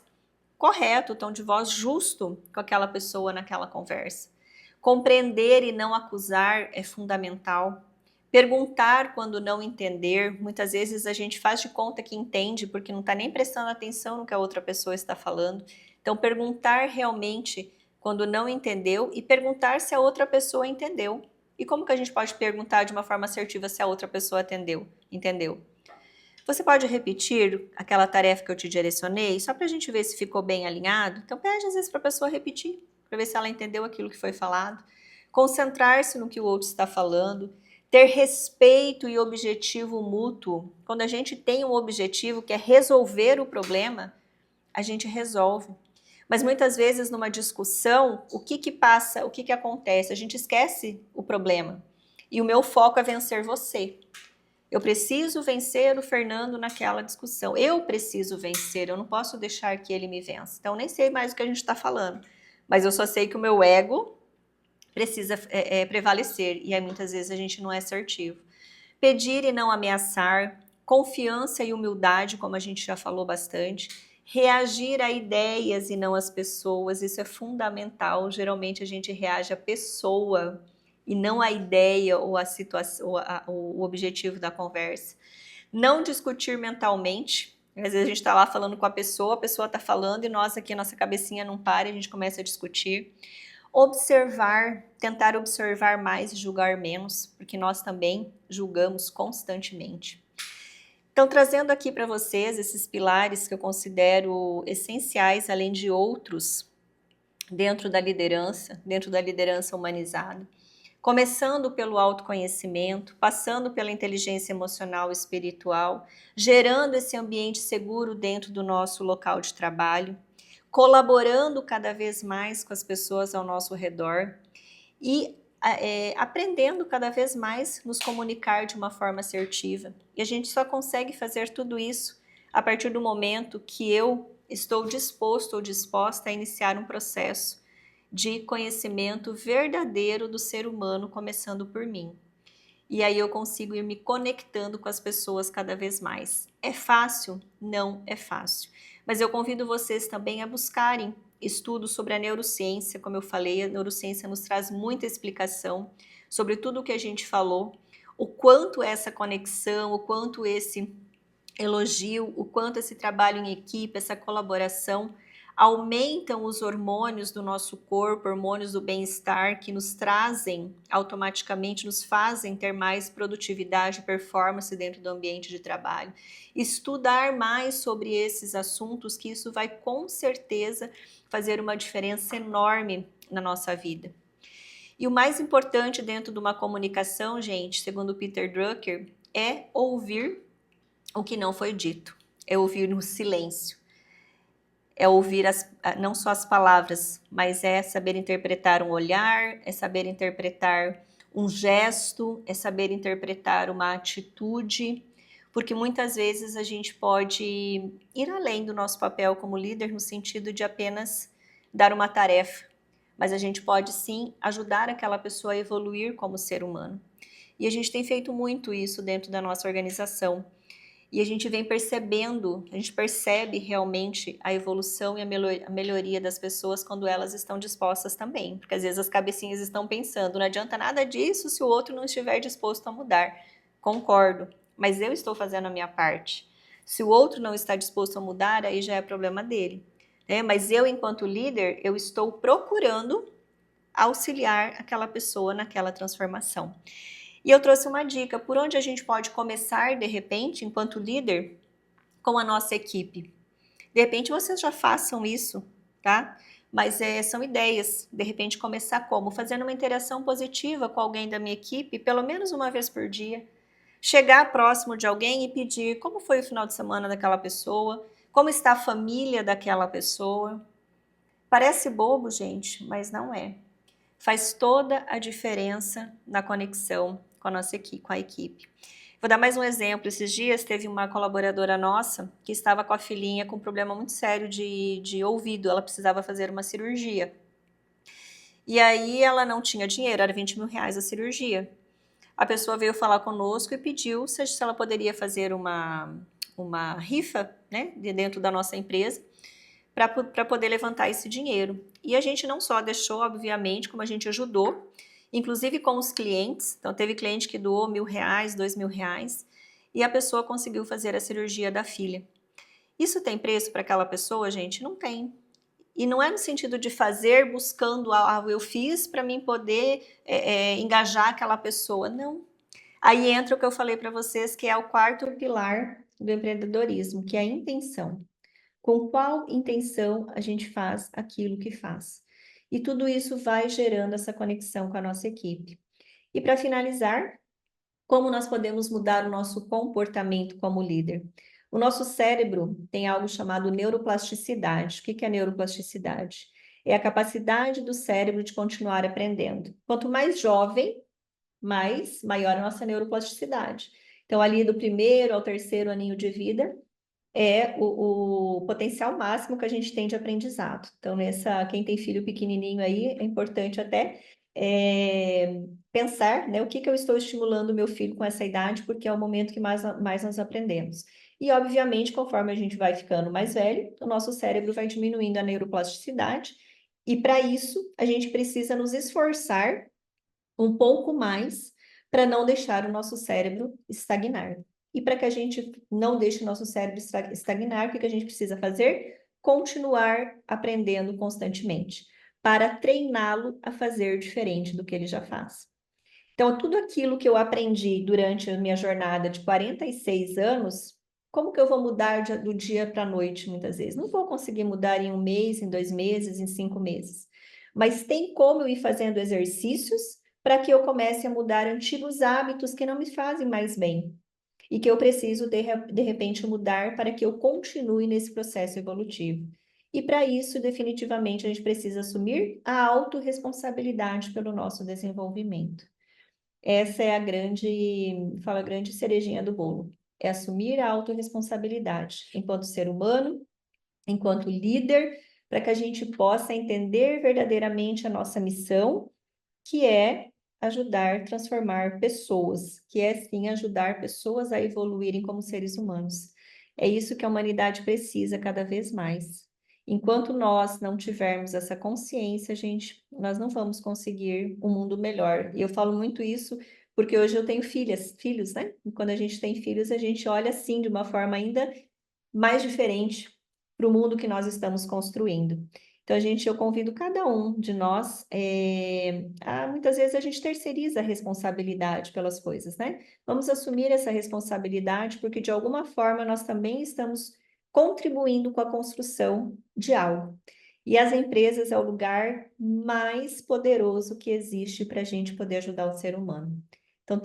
correto, o tom de voz justo com aquela pessoa naquela conversa. Compreender e não acusar é fundamental. Perguntar quando não entender, muitas vezes a gente faz de conta que entende porque não está nem prestando atenção no que a outra pessoa está falando. Então, perguntar realmente quando não entendeu e perguntar se a outra pessoa entendeu. E como que a gente pode perguntar de uma forma assertiva se a outra pessoa entendeu? Você pode repetir aquela tarefa que eu te direcionei, só para a gente ver se ficou bem alinhado? Então, pede às vezes para a pessoa repetir, para ver se ela entendeu aquilo que foi falado. Concentrar-se no que o outro está falando. Ter respeito e objetivo mútuo. Quando a gente tem um objetivo que é resolver o problema, a gente resolve. Mas muitas vezes numa discussão, o que passa, o que acontece? A gente esquece o problema. E o meu foco é vencer você. Eu preciso vencer o Fernando naquela discussão. Eu preciso vencer, eu não posso deixar que ele me vença. Então, nem sei mais o que a gente está falando. Mas eu só sei que o meu ego precisa prevalecer. E aí, muitas vezes, a gente não é assertivo. Pedir e não ameaçar. Confiança e humildade, como a gente já falou bastante. Reagir a ideias e não às pessoas. Isso é fundamental. Geralmente, a gente reage à pessoa e não a ideia ou a situação, o objetivo da conversa. Não discutir mentalmente. Às vezes a gente está lá falando com a pessoa está falando e nós aqui, nossa cabecinha não para e a gente começa a discutir. Observar, tentar observar mais e julgar menos, porque nós também julgamos constantemente. Então, trazendo aqui para vocês esses pilares que eu considero essenciais, além de outros, dentro da liderança humanizada. Começando pelo autoconhecimento, passando pela inteligência emocional e espiritual, gerando esse ambiente seguro dentro do nosso local de trabalho, colaborando cada vez mais com as pessoas ao nosso redor e aprendendo cada vez mais nos comunicar de uma forma assertiva. E a gente só consegue fazer tudo isso a partir do momento que eu estou disposto ou disposta a iniciar um processo de conhecimento verdadeiro do ser humano, começando por mim. E aí eu consigo ir me conectando com as pessoas cada vez mais. É fácil? Não é fácil. Mas eu convido vocês também a buscarem estudos sobre a neurociência. Como eu falei, a neurociência nos traz muita explicação sobre tudo o que a gente falou, o quanto essa conexão, o quanto esse elogio, o quanto esse trabalho em equipe, essa colaboração aumentam os hormônios do nosso corpo, hormônios do bem-estar que nos trazem automaticamente, nos fazem ter mais produtividade e performance dentro do ambiente de trabalho. Estudar mais sobre esses assuntos, que isso vai com certeza fazer uma diferença enorme na nossa vida. E o mais importante dentro de uma comunicação, gente, segundo Peter Drucker, é ouvir o que não foi dito, é ouvir no silêncio. É ouvir não só as palavras, mas é saber interpretar um olhar, é saber interpretar um gesto, é saber interpretar uma atitude, porque muitas vezes a gente pode ir além do nosso papel como líder no sentido de apenas dar uma tarefa, mas a gente pode sim ajudar aquela pessoa a evoluir como ser humano. E a gente tem feito muito isso dentro da nossa organização. E a gente vem percebendo, a gente percebe realmente a evolução e a melhoria das pessoas quando elas estão dispostas também. Porque às vezes as cabecinhas estão pensando, não adianta nada disso se o outro não estiver disposto a mudar. Concordo, mas eu estou fazendo a minha parte. Se o outro não está disposto a mudar, aí já é problema dele. Mas eu, enquanto líder, eu estou procurando auxiliar aquela pessoa naquela transformação. E eu trouxe uma dica, por onde a gente pode começar, de repente, enquanto líder, com a nossa equipe. De repente, vocês já façam isso, tá? Mas são ideias, de repente, começar como? Fazendo uma interação positiva com alguém da minha equipe, pelo menos uma vez por dia. Chegar próximo de alguém e pedir como foi o final de semana daquela pessoa, como está a família daquela pessoa. Parece bobo, gente, mas não é. Faz toda a diferença na conexão com a nossa equipe, com a equipe. Vou dar mais um exemplo. Esses dias teve uma colaboradora nossa que estava com a filhinha com um problema muito sério de ouvido. Ela precisava fazer uma cirurgia. E aí ela não tinha dinheiro, era 20 mil reais a cirurgia. A pessoa veio falar conosco e pediu se ela poderia fazer uma rifa, né, de dentro da nossa empresa para poder levantar esse dinheiro. E a gente não só deixou, obviamente, como a gente ajudou, inclusive com os clientes. Então, teve cliente que doou 1.000 reais, 2.000 reais, e a pessoa conseguiu fazer a cirurgia da filha. Isso tem preço para aquela pessoa, gente? Não tem. E não é no sentido de fazer buscando, eu fiz para mim poder engajar aquela pessoa. Não. Aí entra o que eu falei para vocês, que é o quarto pilar do empreendedorismo, que é a intenção. Com qual intenção a gente faz aquilo que faz? E tudo isso vai gerando essa conexão com a nossa equipe. E para finalizar, como nós podemos mudar o nosso comportamento como líder? O nosso cérebro tem algo chamado neuroplasticidade. O que é neuroplasticidade? É a capacidade do cérebro de continuar aprendendo. Quanto mais jovem, maior a nossa neuroplasticidade. Então, ali do primeiro ao terceiro aninho de vida, é o potencial máximo que a gente tem de aprendizado. Então, quem tem filho pequenininho aí, é importante até pensar, né, o que eu estou estimulando o meu filho com essa idade, porque é o momento que mais nós aprendemos. E, obviamente, conforme a gente vai ficando mais velho, o nosso cérebro vai diminuindo a neuroplasticidade, e para isso, a gente precisa nos esforçar um pouco mais para não deixar o nosso cérebro estagnar. E para que a gente não deixe o nosso cérebro estagnar, o que a gente precisa fazer? Continuar aprendendo constantemente, para treiná-lo a fazer diferente do que ele já faz. Então, tudo aquilo que eu aprendi durante a minha jornada de 46 anos, como que eu vou mudar do dia para a noite, muitas vezes? Não vou conseguir mudar em um mês, em 2 meses, em 5 meses. Mas tem como eu ir fazendo exercícios para que eu comece a mudar antigos hábitos que não me fazem mais bem e que eu preciso, de repente, mudar para que eu continue nesse processo evolutivo. E para isso, definitivamente, a gente precisa assumir a autorresponsabilidade pelo nosso desenvolvimento. Essa é a grande cerejinha do bolo. É assumir a autorresponsabilidade enquanto ser humano, enquanto líder, para que a gente possa entender verdadeiramente a nossa missão, que é ajudar, transformar pessoas, que é sim ajudar pessoas a evoluírem como seres humanos. É isso que a humanidade precisa cada vez mais. Enquanto nós não tivermos essa consciência, gente, nós não vamos conseguir um mundo melhor. E eu falo muito isso porque hoje eu tenho filhos, né? E quando a gente tem filhos, a gente olha assim de uma forma ainda mais diferente para o mundo que nós estamos construindo. Então, eu convido cada um de nós, muitas vezes a gente terceiriza a responsabilidade pelas coisas, né? Vamos assumir essa responsabilidade, porque de alguma forma nós também estamos contribuindo com a construção de algo. E as empresas é o lugar mais poderoso que existe para a gente poder ajudar o ser humano. Então,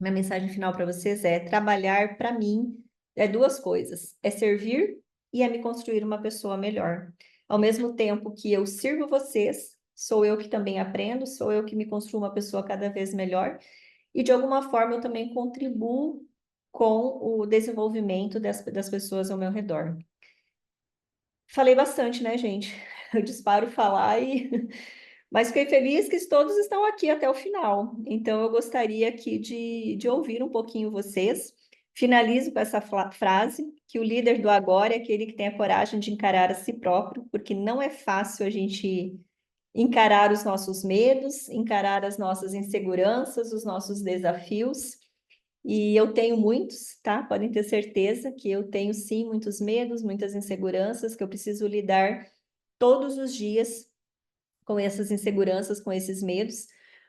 minha mensagem final para vocês é: trabalhar para mim é duas coisas, é servir e é me construir uma pessoa melhor. Ao mesmo tempo que eu sirvo vocês, sou eu que também aprendo, sou eu que me construo uma pessoa cada vez melhor, e de alguma forma eu também contribuo com o desenvolvimento das pessoas ao meu redor. Falei bastante, né, gente? Eu disparo falar mas fiquei feliz que todos estão aqui até o final. Então, eu gostaria aqui de ouvir um pouquinho vocês. Finalizo com essa frase, que o líder do agora é aquele que tem a coragem de encarar a si próprio, porque não é fácil a gente encarar os nossos medos, encarar as nossas inseguranças, os nossos desafios. E eu tenho muitos, tá? Podem ter certeza que eu tenho sim muitos medos, muitas inseguranças que eu preciso lidar todos os dias com essas inseguranças, com esses medos,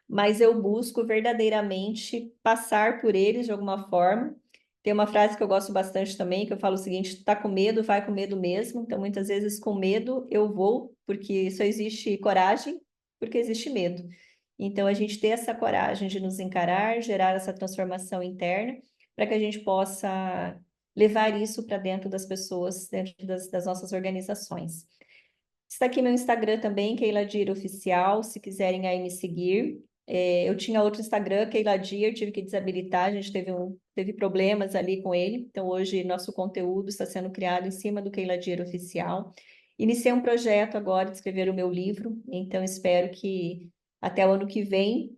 mas eu busco verdadeiramente passar por eles de alguma forma. Tem uma frase que eu gosto bastante também, que eu falo o seguinte: tá com medo, vai com medo mesmo. Então, muitas vezes, com medo, eu vou, porque só existe coragem, porque existe medo. Então, a gente ter essa coragem de nos encarar, gerar essa transformação interna, para que a gente possa levar isso para dentro das pessoas, dentro das nossas organizações. Está aqui meu Instagram também, Keila Dira Oficial, se quiserem aí me seguir. Eu tinha outro Instagram, Keila Dier, tive que desabilitar, a gente teve problemas ali com ele, então hoje nosso conteúdo está sendo criado em cima do Keila Dier oficial. Iniciei um projeto agora de escrever o meu livro, então espero que até o ano que vem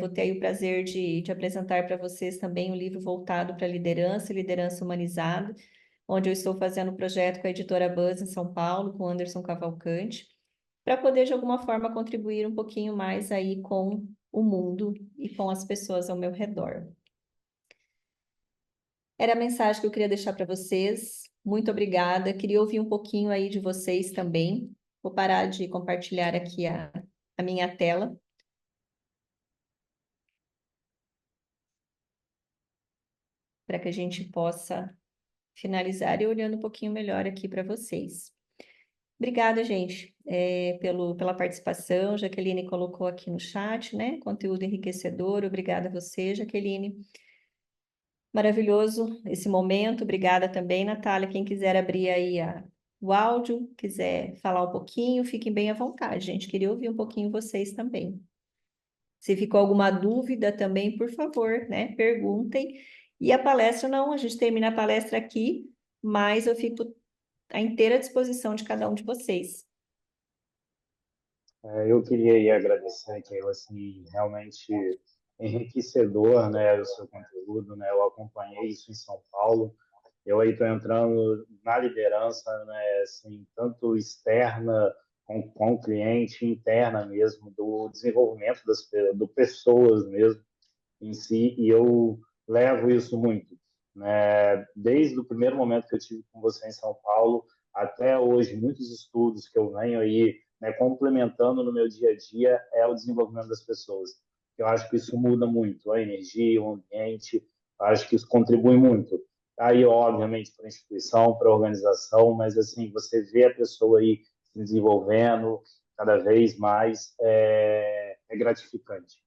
vou ter aí o prazer de apresentar para vocês também um livro voltado para liderança e liderança humanizada, onde eu estou fazendo um projeto com a editora Buzz em São Paulo, com Anderson Cavalcante, para poder de alguma forma contribuir um pouquinho mais aí com o mundo e com as pessoas ao meu redor. Era a mensagem que eu queria deixar para vocês. Muito obrigada. Queria ouvir um pouquinho aí de vocês também. Vou parar de compartilhar aqui a minha tela para que a gente possa finalizar e olhando um pouquinho melhor aqui para vocês. Obrigada, gente, pela participação. Jaqueline colocou aqui no chat, né? Conteúdo enriquecedor. Obrigada a você, Jaqueline. Maravilhoso esse momento. Obrigada também, Natália. Quem quiser abrir aí o áudio, quiser falar um pouquinho, fiquem bem à vontade, gente. Queria ouvir um pouquinho vocês também. Se ficou alguma dúvida também, por favor, né? Perguntem. E a palestra, não, a gente termina a palestra aqui, mas eu fico à inteira disposição de cada um de vocês. Eu queria aí agradecer, que assim, realmente enriquecedor, né, o seu conteúdo, né, eu acompanhei isso em São Paulo, eu aí estou entrando na liderança, né, assim, tanto externa com o cliente, interna mesmo, do desenvolvimento do pessoas mesmo em si, e eu levo isso muito, né, desde o primeiro momento que eu tive com você em São Paulo até hoje, muitos estudos que eu venho aí, né, complementando no meu dia a dia é o desenvolvimento das pessoas. Eu acho que isso muda muito a energia, o ambiente, eu acho que isso contribui muito. Aí, obviamente, para a instituição, para a organização, mas assim, você vê a pessoa aí se desenvolvendo cada vez mais, é gratificante.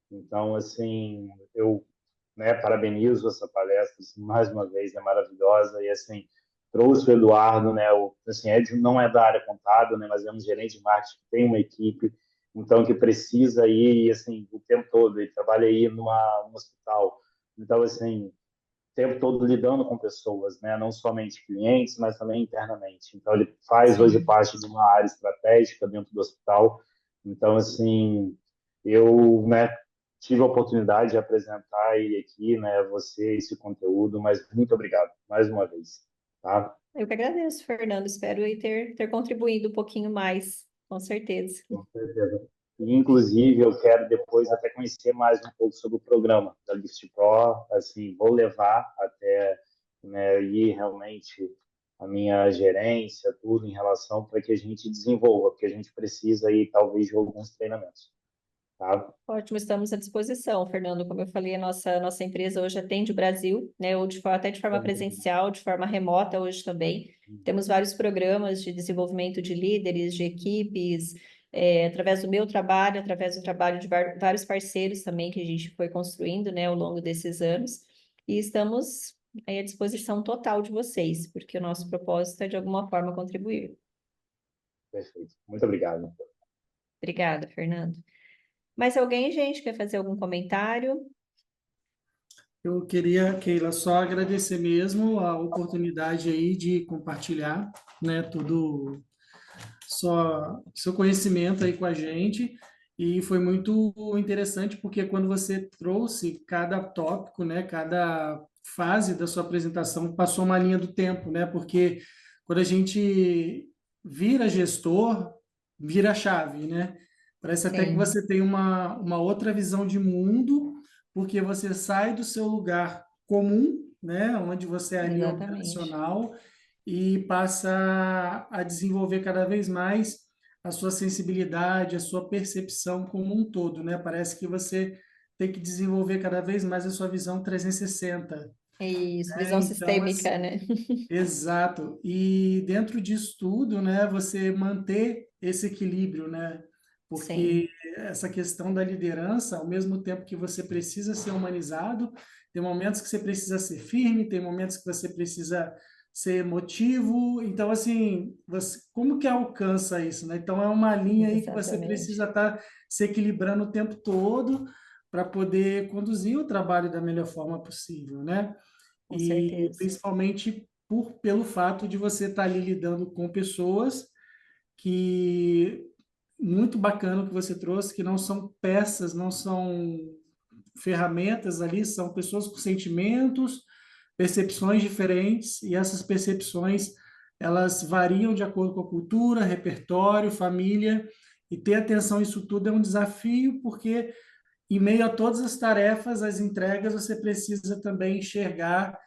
Então, assim, eu, né, parabenizo essa palestra, assim, mais uma vez, é maravilhosa, e assim, trouxe o Eduardo, né, assim, não é da área contábil, né, mas é um gerente de marketing que tem uma equipe, então, que precisa ir, assim, o tempo todo, ele trabalha aí num hospital, então, assim, o tempo todo lidando com pessoas, né, não somente clientes, mas também internamente, então, ele faz hoje Sim. parte de uma área estratégica dentro do hospital, então, assim, eu, né, tive a oportunidade de apresentar ele aqui, né, você, esse conteúdo, mas muito obrigado, mais uma vez, tá? Eu que agradeço, Fernando. Espero aí ter contribuído um pouquinho mais, com certeza. Com certeza. E, inclusive, eu quero depois até conhecer mais um pouco sobre o programa da Lift Pro, assim, vou levar até, né, ir realmente a minha gerência, tudo em relação para que a gente desenvolva, porque a gente precisa aí, talvez, de alguns treinamentos, tá? Ótimo, estamos à disposição, Fernando. Como eu falei, a nossa empresa hoje atende o Brasil, né? Ou até de forma presencial, de forma remota hoje também. Temos vários programas de desenvolvimento de líderes, de equipes, através do meu trabalho, através do trabalho de vários parceiros também que a gente foi construindo, né, ao longo desses anos. E estamos aí à disposição total de vocês, porque o nosso propósito é de alguma forma contribuir. Perfeito. Muito obrigado. Obrigada, Fernando. Mais alguém, gente, quer fazer algum comentário? Eu queria, Keila, só agradecer mesmo a oportunidade aí de compartilhar, né, todo seu conhecimento aí com a gente. E foi muito interessante porque quando você trouxe cada tópico, né, cada fase da sua apresentação, passou uma linha do tempo, né? Porque quando a gente vira gestor, vira a chave, né? Parece até que Sim, você tem uma outra visão de mundo, porque você sai do seu lugar comum, né, onde você é ali exatamente. operacional, e passa a desenvolver cada vez mais a sua sensibilidade, a sua percepção como um todo, né? Parece que você tem que desenvolver cada vez mais a sua visão 360, É isso, né? visão Então, sistêmica, assim, né? exato. E dentro disso tudo, né, você manter esse equilíbrio, né? Porque Sim, essa questão da liderança, ao mesmo tempo que você precisa ser humanizado, tem momentos que você precisa ser firme, tem momentos que você precisa ser emotivo. Então, assim, você, como que alcança isso, né? Então, é uma linha aí que você Exatamente, precisa estar se equilibrando o tempo todo para poder conduzir o trabalho da melhor forma possível, né? com E certeza. principalmente pelo fato de você estar ali lidando com pessoas que muito bacana o que você trouxe, que não são peças, não são ferramentas ali, são pessoas com sentimentos, percepções diferentes, e essas percepções elas variam de acordo com a cultura, repertório, família, e ter atenção a isso tudo é um desafio, porque em meio a todas as tarefas, as entregas, você precisa também enxergar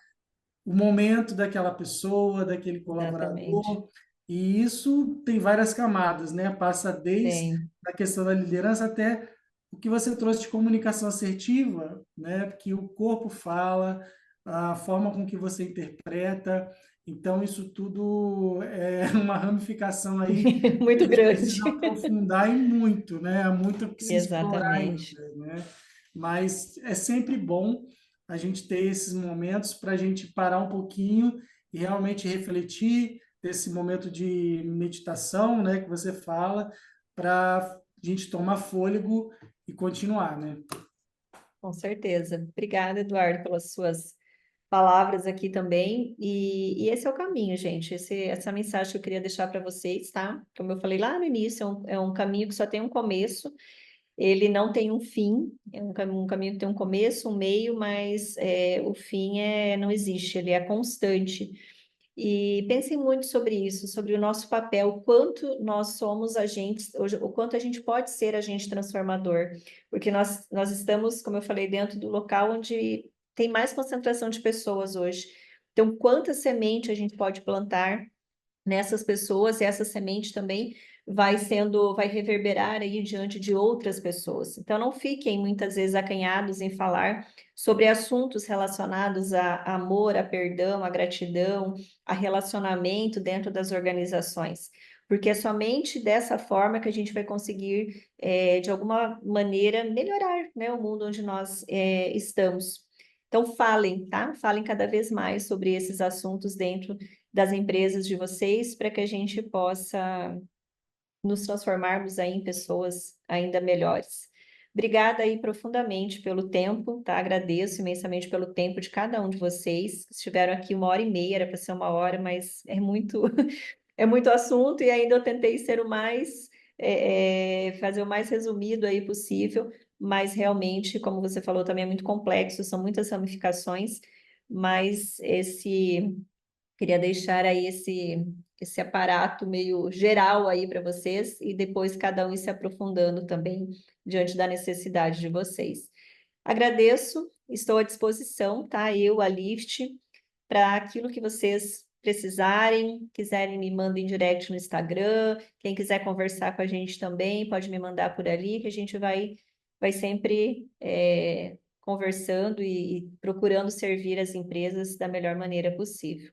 o momento daquela pessoa, daquele Exatamente. colaborador, e isso tem várias camadas, né? Passa desde Tem. a questão da liderança até o que você trouxe de comunicação assertiva, né? Que o corpo fala, a forma com que você interpreta, então isso tudo é uma ramificação aí que Muito a gente precisa grande. aprofundar e muito, né? Há muito o que se explorar Exatamente. ainda, né? Mas é sempre bom a gente ter esses momentos para a gente parar um pouquinho e realmente refletir, ter esse momento de meditação, né, que você fala, para a gente tomar fôlego e continuar, né? Com certeza. Obrigada, Eduardo, pelas suas palavras aqui também. E esse é o caminho, gente. Essa mensagem que eu queria deixar para vocês, tá? Como eu falei lá no início, é um caminho que só tem um começo, ele não tem um fim, é um caminho que tem um começo, um meio, mas o fim não existe, ele é constante. E pensem muito sobre isso, sobre o nosso papel, o quanto nós somos agentes, o quanto a gente pode ser agente transformador, porque nós estamos, como eu falei, dentro do local onde tem mais concentração de pessoas hoje. Então, quanta semente a gente pode plantar nessas pessoas, e essa semente também vai reverberar aí diante de outras pessoas. Então, não fiquem muitas vezes acanhados em falar sobre assuntos relacionados a amor, a perdão, a gratidão, a relacionamento dentro das organizações. Porque é somente dessa forma que a gente vai conseguir, de alguma maneira, melhorar, né, o mundo onde nós estamos. Então, falem, tá? Falem cada vez mais sobre esses assuntos dentro das empresas de vocês, para que a gente possa nos transformarmos aí em pessoas ainda melhores. Obrigada aí profundamente pelo tempo, tá? Agradeço imensamente pelo tempo de cada um de vocês. Estiveram aqui 1h30, era para ser 1 hora, mas é muito, é muito assunto e ainda eu tentei ser o mais, fazer o mais resumido aí possível, mas realmente, como você falou, também é muito complexo, são muitas ramificações, mas queria deixar aí esse aparato meio geral aí para vocês e depois cada um ir se aprofundando também diante da necessidade de vocês. Agradeço, estou à disposição, tá? Eu, a Lift, para aquilo que vocês precisarem, quiserem me mandem direct no Instagram, quem quiser conversar com a gente também, pode me mandar por ali, que a gente vai sempre conversando e procurando servir as empresas da melhor maneira possível.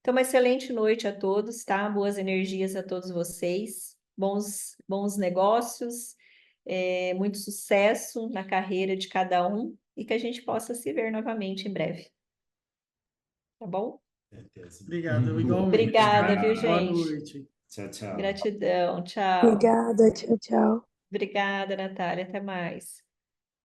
Então, uma excelente noite a todos, tá? Boas energias a todos vocês, bons negócios, muito sucesso na carreira de cada um e que a gente possa se ver novamente em breve, tá bom? Certeza. Obrigado, igualmente, Obrigada, tá? viu, Boa gente? noite. Tchau, tchau. Gratidão, tchau. Obrigada, tchau, tchau. Obrigada, Natália, até mais.